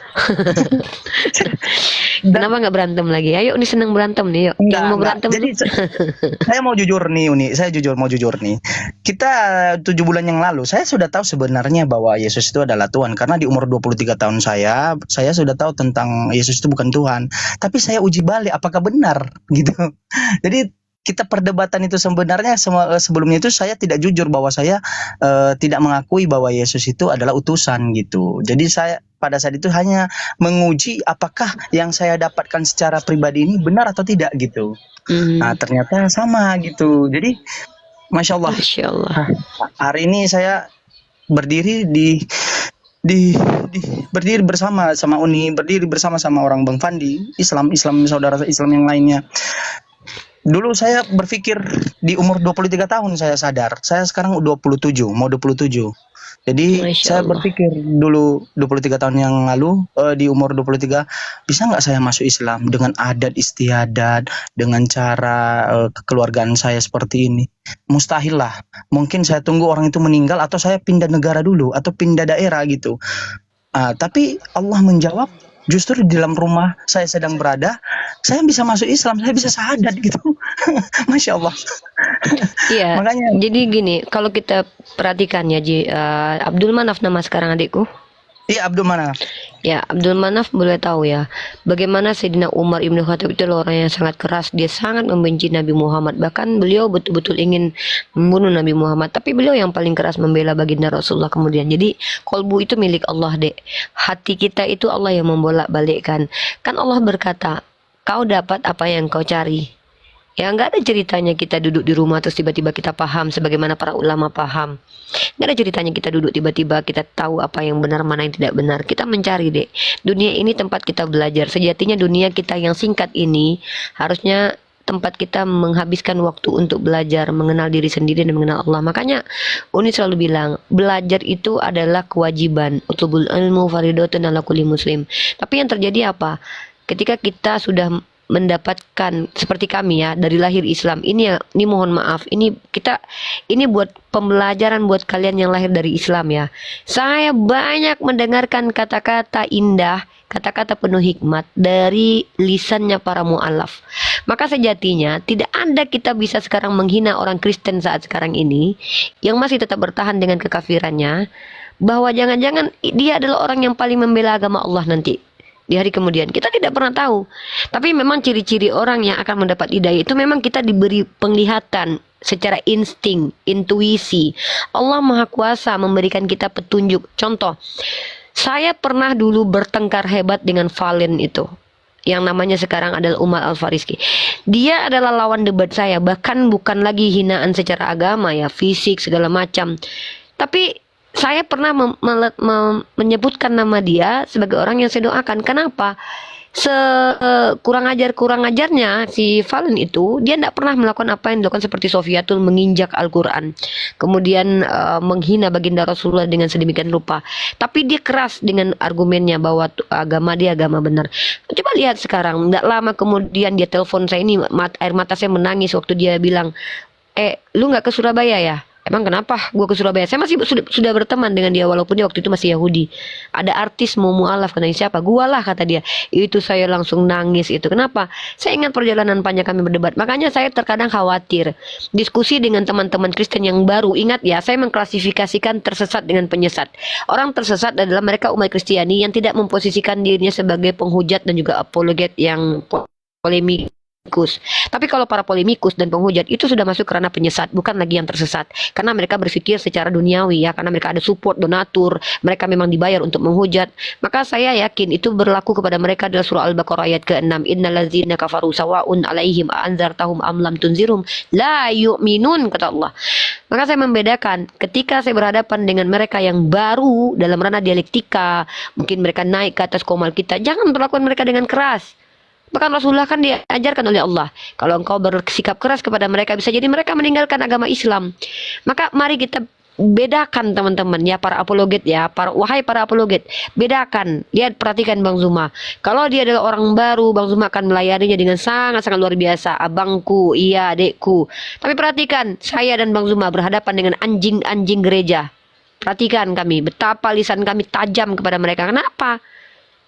Kenapa nggak berantem lagi? Ayo, ini seneng berantem nih. Yuk. Yang mau berantem. Jadi saya mau jujur nih, Uni. Saya mau jujur nih. Kita 7 bulan yang lalu, saya sudah tahu sebenarnya bahwa Yesus itu adalah Tuhan. Karena di umur 23 tahun saya sudah tahu tentang Yesus itu bukan Tuhan. Tapi saya uji balik, apakah benar gitu. Jadi kita perdebatan itu sebenarnya sebelumnya itu saya tidak jujur bahwa saya tidak mengakui bahwa Yesus itu adalah utusan gitu. Jadi saya pada saat itu hanya menguji apakah yang saya dapatkan secara pribadi ini benar atau tidak gitu. Nah ternyata sama gitu. Jadi Masya Allah. Hari ini saya berdiri berdiri bersama sama Uni, berdiri bersama orang Bang Fandi, Islam saudara Islam yang lainnya. Dulu saya berpikir di umur 23 tahun saya sadar. Saya sekarang 27, mau 27. Jadi saya berpikir dulu 23 tahun yang lalu di umur 23, bisa nggak saya masuk Islam dengan adat istiadat, dengan cara kekeluargaan saya seperti ini? Mustahil lah. Mungkin saya tunggu orang itu meninggal atau saya pindah negara dulu atau pindah daerah gitu. Tapi Allah menjawab, justru di dalam rumah saya sedang berada, saya bisa masuk Islam, saya bisa syahadat gitu. Masya Allah. Iya. Makanya. Jadi gini, kalau kita perhatikan ya, Abdul Manaf nama sekarang adikku. Iya, Abdul Manaf. Ya, Abdul Manaf boleh tahu ya, bagaimana Sayyidina Umar Ibn Khattab itu orang yang sangat keras. Dia sangat membenci Nabi Muhammad. Bahkan beliau betul-betul ingin membunuh Nabi Muhammad. Tapi beliau yang paling keras membela baginda Rasulullah kemudian. Jadi, kolbu itu milik Allah, Dek. Hati kita itu Allah yang membolak-balikkan. Kan Allah berkata, kau dapat apa yang kau cari. Ya, nggak ada ceritanya kita duduk di rumah terus tiba-tiba kita paham sebagaimana para ulama paham. Nggak ada ceritanya kita duduk tiba-tiba kita tahu apa yang benar, mana yang tidak benar. Kita mencari, Dek. Dunia ini tempat kita belajar. Sejatinya dunia kita yang singkat ini harusnya tempat kita menghabiskan waktu untuk belajar, mengenal diri sendiri dan mengenal Allah. Makanya Uni selalu bilang, belajar itu adalah kewajiban. Utlubul ilmu faridatun ala kulli muslim. Tapi yang terjadi apa? Ketika kita sudah mendapatkan seperti kami ya dari lahir Islam ini mohon maaf ini buat pembelajaran buat kalian yang lahir dari Islam ya. Saya banyak mendengarkan kata-kata indah, kata-kata penuh hikmat dari lisannya para mu'alaf. Maka sejatinya tidak ada kita bisa sekarang menghina orang Kristen saat sekarang ini yang masih tetap bertahan dengan kekafirannya, bahwa jangan-jangan dia adalah orang yang paling membela agama Allah nanti di hari kemudian. Kita tidak pernah tahu. Tapi memang ciri-ciri orang yang akan mendapat hidayah itu memang kita diberi penglihatan secara insting, intuisi. Allah Maha Kuasa memberikan kita petunjuk. Contoh, saya pernah dulu bertengkar hebat dengan Valen itu, yang namanya sekarang adalah Umar Al-Fariski. Dia adalah lawan debat saya, bahkan bukan lagi hinaan secara agama ya, fisik segala macam. Tapi saya pernah menyebutkan nama dia sebagai orang yang saya doakan. Kenapa? kurang ajarnya si Valen itu, dia tidak pernah melakukan apa yang dilakukan seperti Sofiatul, menginjak Al-Quran, kemudian menghina baginda Rasulullah dengan sedemikian rupa. Tapi dia keras dengan argumennya bahwa agama dia agama benar. Coba lihat sekarang, tidak lama kemudian dia telepon saya ini, air mata saya menangis waktu dia bilang, lu nggak ke Surabaya ya? Emang kenapa gua ke Surabaya? Saya masih sudah berteman dengan dia walaupun dia waktu itu masih Yahudi. Ada artis mau mualaf, kata siapa? Gua lah, kata dia. Itu saya langsung nangis itu. Kenapa? Saya ingat perjalanan panjang kami berdebat. Makanya saya terkadang khawatir diskusi dengan teman-teman Kristen yang baru. Ingat ya, saya mengklasifikasikan tersesat dengan penyesat. Orang tersesat adalah mereka umat Kristiani yang tidak memposisikan dirinya sebagai penghujat dan juga apologet yang polemik. Tapi kalau para polemikus dan penghujat itu sudah masuk ke ranah penyesat, bukan lagi yang tersesat, karena mereka berpikir secara duniawi ya, karena mereka ada support donatur, mereka memang dibayar untuk menghujat. Maka saya yakin itu berlaku kepada mereka adalah surah Al-Baqarah ayat ke-6, innallazina kafaru sawa'un alaihim anzartahum am lam tunzirum la yu'minun, kata Allah. Maka saya membedakan ketika saya berhadapan dengan mereka yang baru dalam ranah dialektika, mungkin mereka naik ke atas komal kita, jangan perlakukan mereka dengan keras. Bahkan Rasulullah kan diajarkan oleh Allah, kalau engkau bersikap keras kepada mereka, bisa jadi mereka meninggalkan agama Islam. Maka mari kita bedakan teman-teman ya, para apologet ya, wahai para apologet, bedakan. Lihat, perhatikan Bang Zuma. Kalau dia adalah orang baru, Bang Zuma akan melayaninya dengan sangat-sangat luar biasa. Abangku, iya adekku. Tapi perhatikan, saya dan Bang Zuma berhadapan dengan anjing-anjing gereja. Perhatikan kami, betapa lisan kami tajam kepada mereka. Kenapa?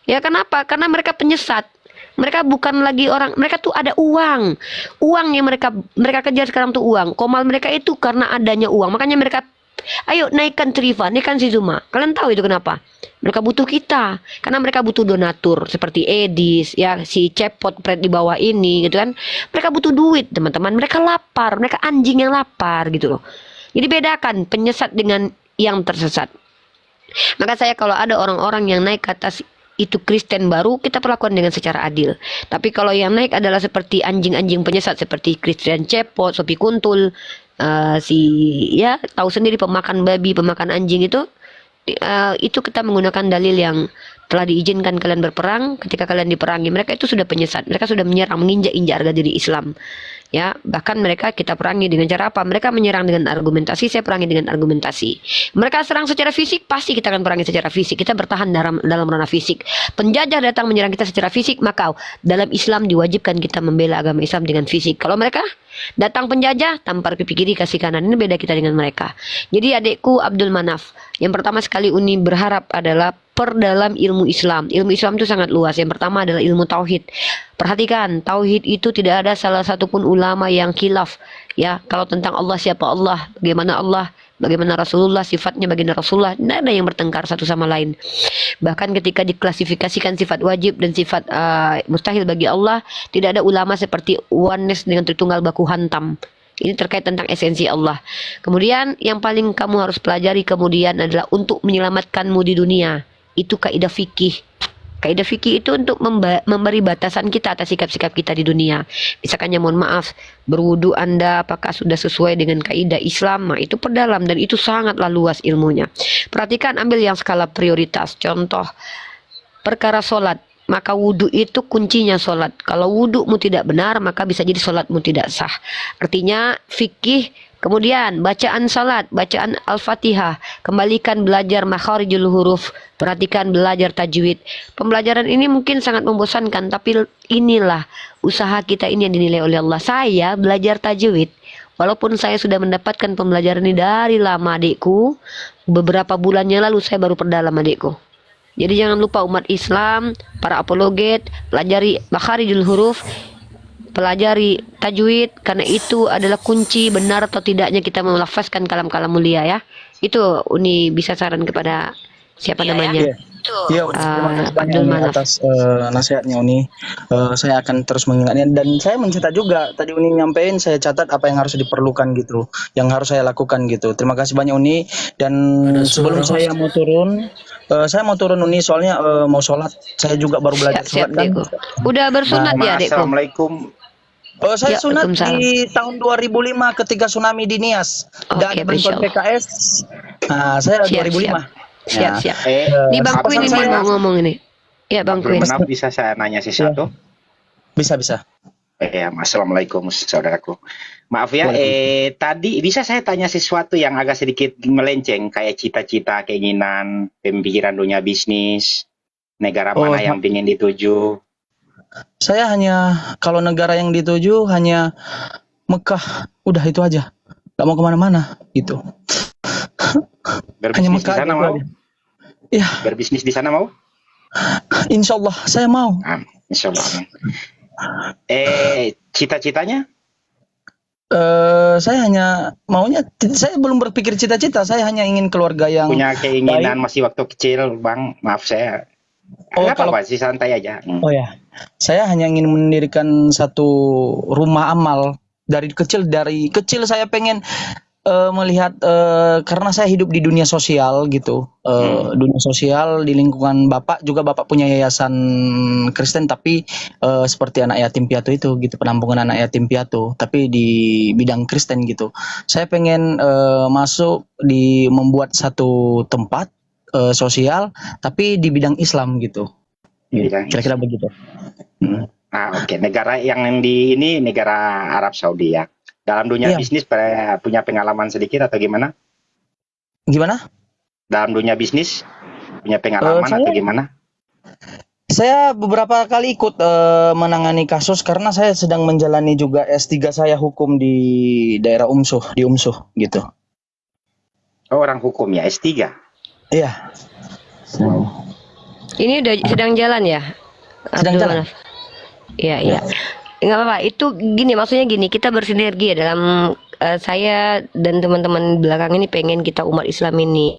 Ya kenapa? Karena mereka penyesat. Mereka bukan lagi orang, mereka tuh ada uang. Uang yang mereka kejar sekarang tuh uang. Komal mereka itu karena adanya uang. Makanya mereka, ayo naikkan Triva, naikkan si Zuma. Kalian tahu itu kenapa? Mereka butuh kita. Karena mereka butuh donatur. Seperti Edis, ya si Cepot Pret di bawah ini gitu kan. Mereka butuh duit teman-teman. Mereka lapar, mereka anjing yang lapar gitu loh. Jadi bedakan penyesat dengan yang tersesat. Maka saya kalau ada orang-orang yang naik ke atas itu Kristen baru, kita perlakukan dengan secara adil. Tapi kalau yang naik adalah seperti anjing-anjing penyesat seperti Kristen Cepot, Sopi Kuntul, ya tahu sendiri pemakan babi, pemakan anjing itu kita menggunakan dalil yang telah diizinkan kalian berperang. Ketika kalian diperangi, mereka itu sudah penyesat, mereka sudah menyerang, menginjak-injak harga diri Islam. Ya, bahkan mereka kita perangi dengan cara apa? Mereka menyerang dengan argumentasi, saya perangi dengan argumentasi. Mereka serang secara fisik, pasti kita akan perangi secara fisik. Kita bertahan dalam ranah fisik. Penjajah datang menyerang kita secara fisik, maka dalam Islam diwajibkan kita membela agama Islam dengan fisik. Kalau mereka datang penjajah, tampar pipi kiri kasih kanan, ini beda kita dengan mereka. Jadi adekku Abdul Manaf, yang pertama sekali Uni berharap adalah perdalam ilmu Islam. Ilmu Islam itu sangat luas. Yang pertama adalah ilmu tauhid. Perhatikan, tauhid itu tidak ada salah satu pun ulama yang khilaf. Ya, kalau tentang Allah, siapa Allah, bagaimana Rasulullah, sifatnya baginda Rasulullah, tidak ada yang bertengkar satu sama lain. Bahkan ketika diklasifikasikan sifat wajib dan sifat mustahil bagi Allah, tidak ada ulama seperti oneness dengan Tritunggal baku hantam. Ini terkait tentang esensi Allah. Kemudian yang paling kamu harus pelajari kemudian adalah untuk menyelamatkanmu di dunia. Itu kaidah fikih. Kaidah fikih itu untuk memberi batasan kita atas sikap-sikap kita di dunia. Misalkannya mohon maaf, berwudu Anda apakah sudah sesuai dengan kaidah Islam? Nah, itu perdalam dan itu sangatlah luas ilmunya. Perhatikan, ambil yang skala prioritas. Contoh, perkara solat. Maka wudhu itu kuncinya solat. Kalau wudhumu tidak benar, maka bisa jadi solatmu tidak sah. Artinya fikih. Kemudian bacaan salat, bacaan Al-Fatihah, kembalikan belajar makharijul huruf, perhatikan belajar tajwid. Pembelajaran ini mungkin sangat membosankan, tapi inilah usaha kita ini yang dinilai oleh Allah. Saya belajar tajwid, walaupun saya sudah mendapatkan pembelajaran ini dari lama adikku, beberapa bulannya lalu saya baru perdalam adikku. Jadi jangan lupa umat Islam, para apologet, pelajari makharijul huruf, pelajari tajwid, karena itu adalah kunci benar atau tidaknya kita melafazkan kalam-kalam mulia ya. Itu Uni bisa saran kepada siapa namanya? Iya, terima kasih banyak Uni atas nasihatnya Uni. Saya akan terus mengingatnya dan saya mencatat juga tadi Uni nyampein, saya catat apa yang harus diperlukan gitu, yang harus saya lakukan gitu. Terima kasih banyak Uni dan sebelum saya mau turun Uni soalnya mau sholat. Saya juga baru belajar sholat dan udah bersunat ya adekku. Assalamualaikum. Saya sunat di tahun 2005 ketika tsunami di Nias dan berikut PKS. Nah, saya 2005. Siap. Ini Bang Queen ini mau ngomong ini. Ya Bang Abdul Queen. Manaf, bisa saya nanya sesuatu? Bisa, bisa. Assalamualaikum saudaraku. Maaf ya, tadi bisa saya tanya sesuatu yang agak sedikit melenceng, kayak cita-cita, keinginan, pemikiran dunia bisnis, negara Oh, mana yang ingin dituju? saya hanya kalau negara yang dituju hanya Mekah, udah itu aja. Gak mau kemana-mana gitu. Hanya Berbisnis di Mekah sana gitu mau? aja. Ya, Berbisnis di sana mau? insya Allah saya mau. Insya Allah. Cita-citanya? Saya hanya maunya, saya belum berpikir cita-cita. Saya hanya ingin keluarga yang Punya keinginan baik. masih waktu kecil, Bang. Maaf saya. Oh, Nggak apa-apa sih, santai aja. Oh ya, saya hanya ingin mendirikan satu rumah amal. Dari kecil saya pengen melihat, karena saya hidup di dunia sosial gitu, dunia sosial di lingkungan bapak juga, bapak punya yayasan Kristen tapi seperti anak yatim piatu itu gitu, penampungan anak yatim piatu tapi di bidang Kristen gitu. Saya pengen masuk di membuat satu tempat sosial tapi di bidang Islam gitu. Kira-kira begitu. Oke. Negara yang di ini negara Arab Saudi ya. Dalam dunia Iya. bisnis punya pengalaman sedikit atau gimana? Gimana? Dalam dunia bisnis punya pengalaman Saya- atau gimana? Saya beberapa kali ikut menangani kasus karena saya sedang menjalani juga S3 saya hukum di daerah di UMSUH gitu. Oh, orang hukum ya, S3. Iya. Ini udah sedang jalan ya? Sedang Abdul jalan. Manaf? Iya, iya. Nggak apa-apa. Itu gini, maksudnya gini, kita bersinergi ya dalam saya dan teman-teman belakang ini pengen kita umat Islam ini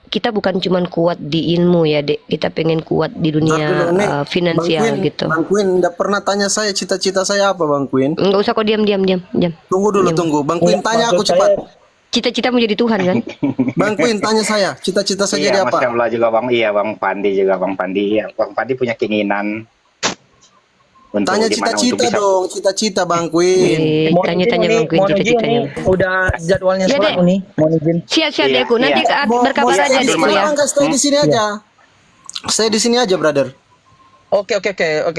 kita bukan cuman kuat di ilmu ya, Dek. Kita pengen kuat di dunia finansial gitu. Bang Queen, nggak pernah tanya saya cita-cita saya apa, Bang Queen? Enggak usah kok, diam. Tunggu dulu, tunggu. Bang Queen tanya aku cepat. Cita-cita mau jadi Tuhan kan? Bang Queen tanya saya, cita-cita saya jadi Iya, apa? Masya Allah juga Bang. Iya, Bang Pandi juga, Bang Pandi. Iya, Bang Pandi punya keinginan untuk Tanya di mana untuk cita-cita bisa. dong, cita-cita Bang Queen. Tanya-tanya Bang Queen cita-citanya. Udah jadwalnya Ya, sholat Dek. nih, mohon izin. Siap-siap Iya, Deku. Nanti iya. berkabar aja di Deku sini ya. enggak, stay di sini aja. Stay di sini aja, brother. Oke,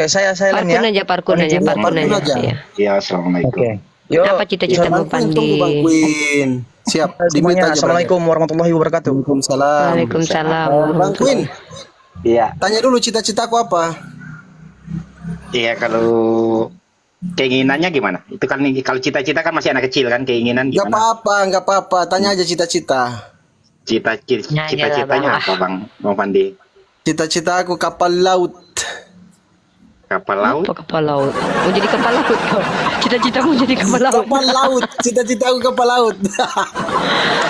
saya lain ya. Parkun aja. Iya. Iya, assalamualaikum. Oke. Yuk. Apa cita-cita Bang Bang Queen, tunggu Bang Pandi? Queen. Siap, di-mute Semuanya, aja. Assalamualaikum warahmatullahi wabarakatuh. Waalaikumsalam. Waalaikumsalam. Bang Queen, Iya. tanya dulu cita-citaku apa? Iya, kalau keinginannya gimana? Itu kan kalau cita-cita kan masih anak kecil kan, keinginan Enggak gimana? apa-apa, enggak apa-apa. Tanya aja cita-cita. Cita-citanya apa, Bang Pandi? Cita-cita aku kapal laut. Kapal laut? Apa kapal laut? Mau jadi kapal laut kau? Cita-cita mau jadi kapal laut? Kapal laut. Cita-cita aku kapal laut.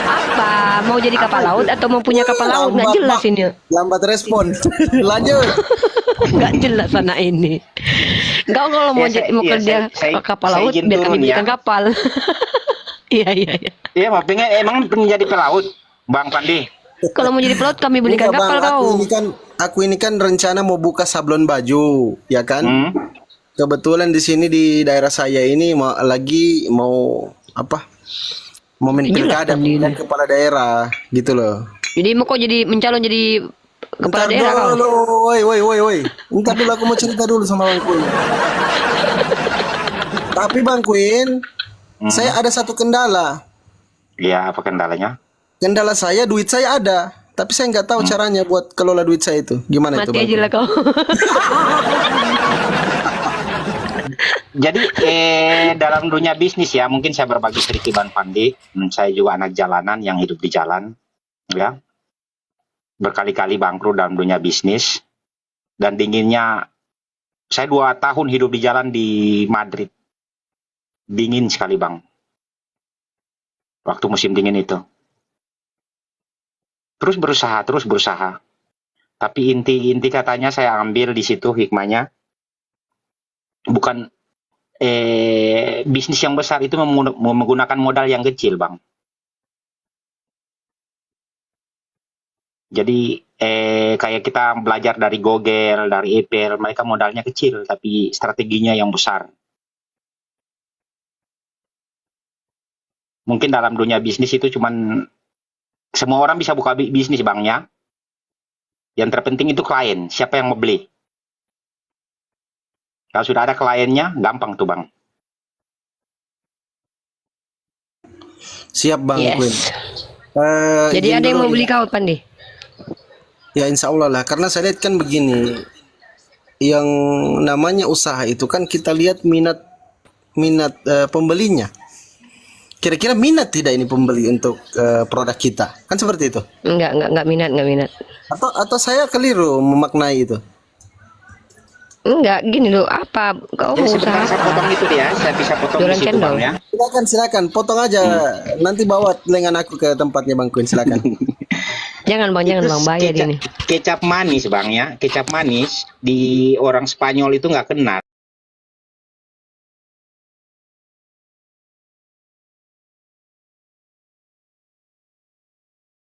Apa? Mau jadi kapal laut atau mau punya kapal laut? Nggak jelas ini. Lambat respon. Lanjut. Nggak jelas anak ini. Kau kalau mau Ya, jadi mau saya- kerja saya- kapal saya laut, izin biar kami turun, belikan ya. kapal. Iya. Iya, emang pengen jadi pelaut, Bang Pandi. Kalau mau jadi pelaut, kami belikan Enggak, kapal Bang, kau. aku ini kan rencana mau buka sablon baju, ya kan? Kebetulan di sini di daerah saya ini mau apa? Momen Jelas pilkada kan ini. dan kepala daerah gitu loh. Jadi mau kau jadi mencalon jadi kepala Entar daerah kau? dulu, woi. Entar dulu aku mau cerita dulu sama Bang Queen. Tapi Bang Queen, saya ada satu kendala. Iya, apa kendalanya? Kendala saya, duit saya ada, tapi saya nggak tahu caranya buat kelola duit saya itu. Gimana itu, Mati Bang? aja lah kau. Jadi dalam dunia bisnis ya, mungkin saya berbagi sedikit Bang Pandi. Saya juga anak jalanan yang hidup di jalan, ya. Berkali-kali bangkrut dalam dunia bisnis. Dan dinginnya, saya 2 tahun hidup di jalan di Madrid. Dingin sekali Bang. Waktu musim dingin itu. Terus berusaha. Tapi inti katanya saya ambil di situ hikmahnya. Bukan bisnis yang besar itu menggunakan modal yang kecil, Bang. Jadi kayak kita belajar dari Google, dari Apple, mereka modalnya kecil tapi strateginya yang besar. Mungkin dalam dunia bisnis itu cuman semua orang bisa buka bisnis, Bang, ya. Yang terpenting itu klien, siapa yang mau beli. Kalau sudah ada kliennya, gampang tuh Bang. Siap Bang Queen. Yes. Jadi izin ada yang dulu mau beli kau Pandi? Ya insya Allah lah, karena saya lihat kan begini, yang namanya usaha itu kan kita lihat minat pembelinya. Kira-kira minat tidak ini pembeli untuk produk kita? Kan seperti itu. Enggak minat. Atau saya keliru memaknai itu? Enggak, gini loh, apa kau mau usaha Sebentar saya apa? potong itu dia, saya bisa potong Jualan di situ cendol. Bang ya. Silakan, potong aja. Nanti bawa lengan aku ke tempatnya Bang Queen, silakan. Jangan bang, bahaya kecap, ini. kecap manis Bang ya, kecap manis di orang Spanyol itu nggak kenal.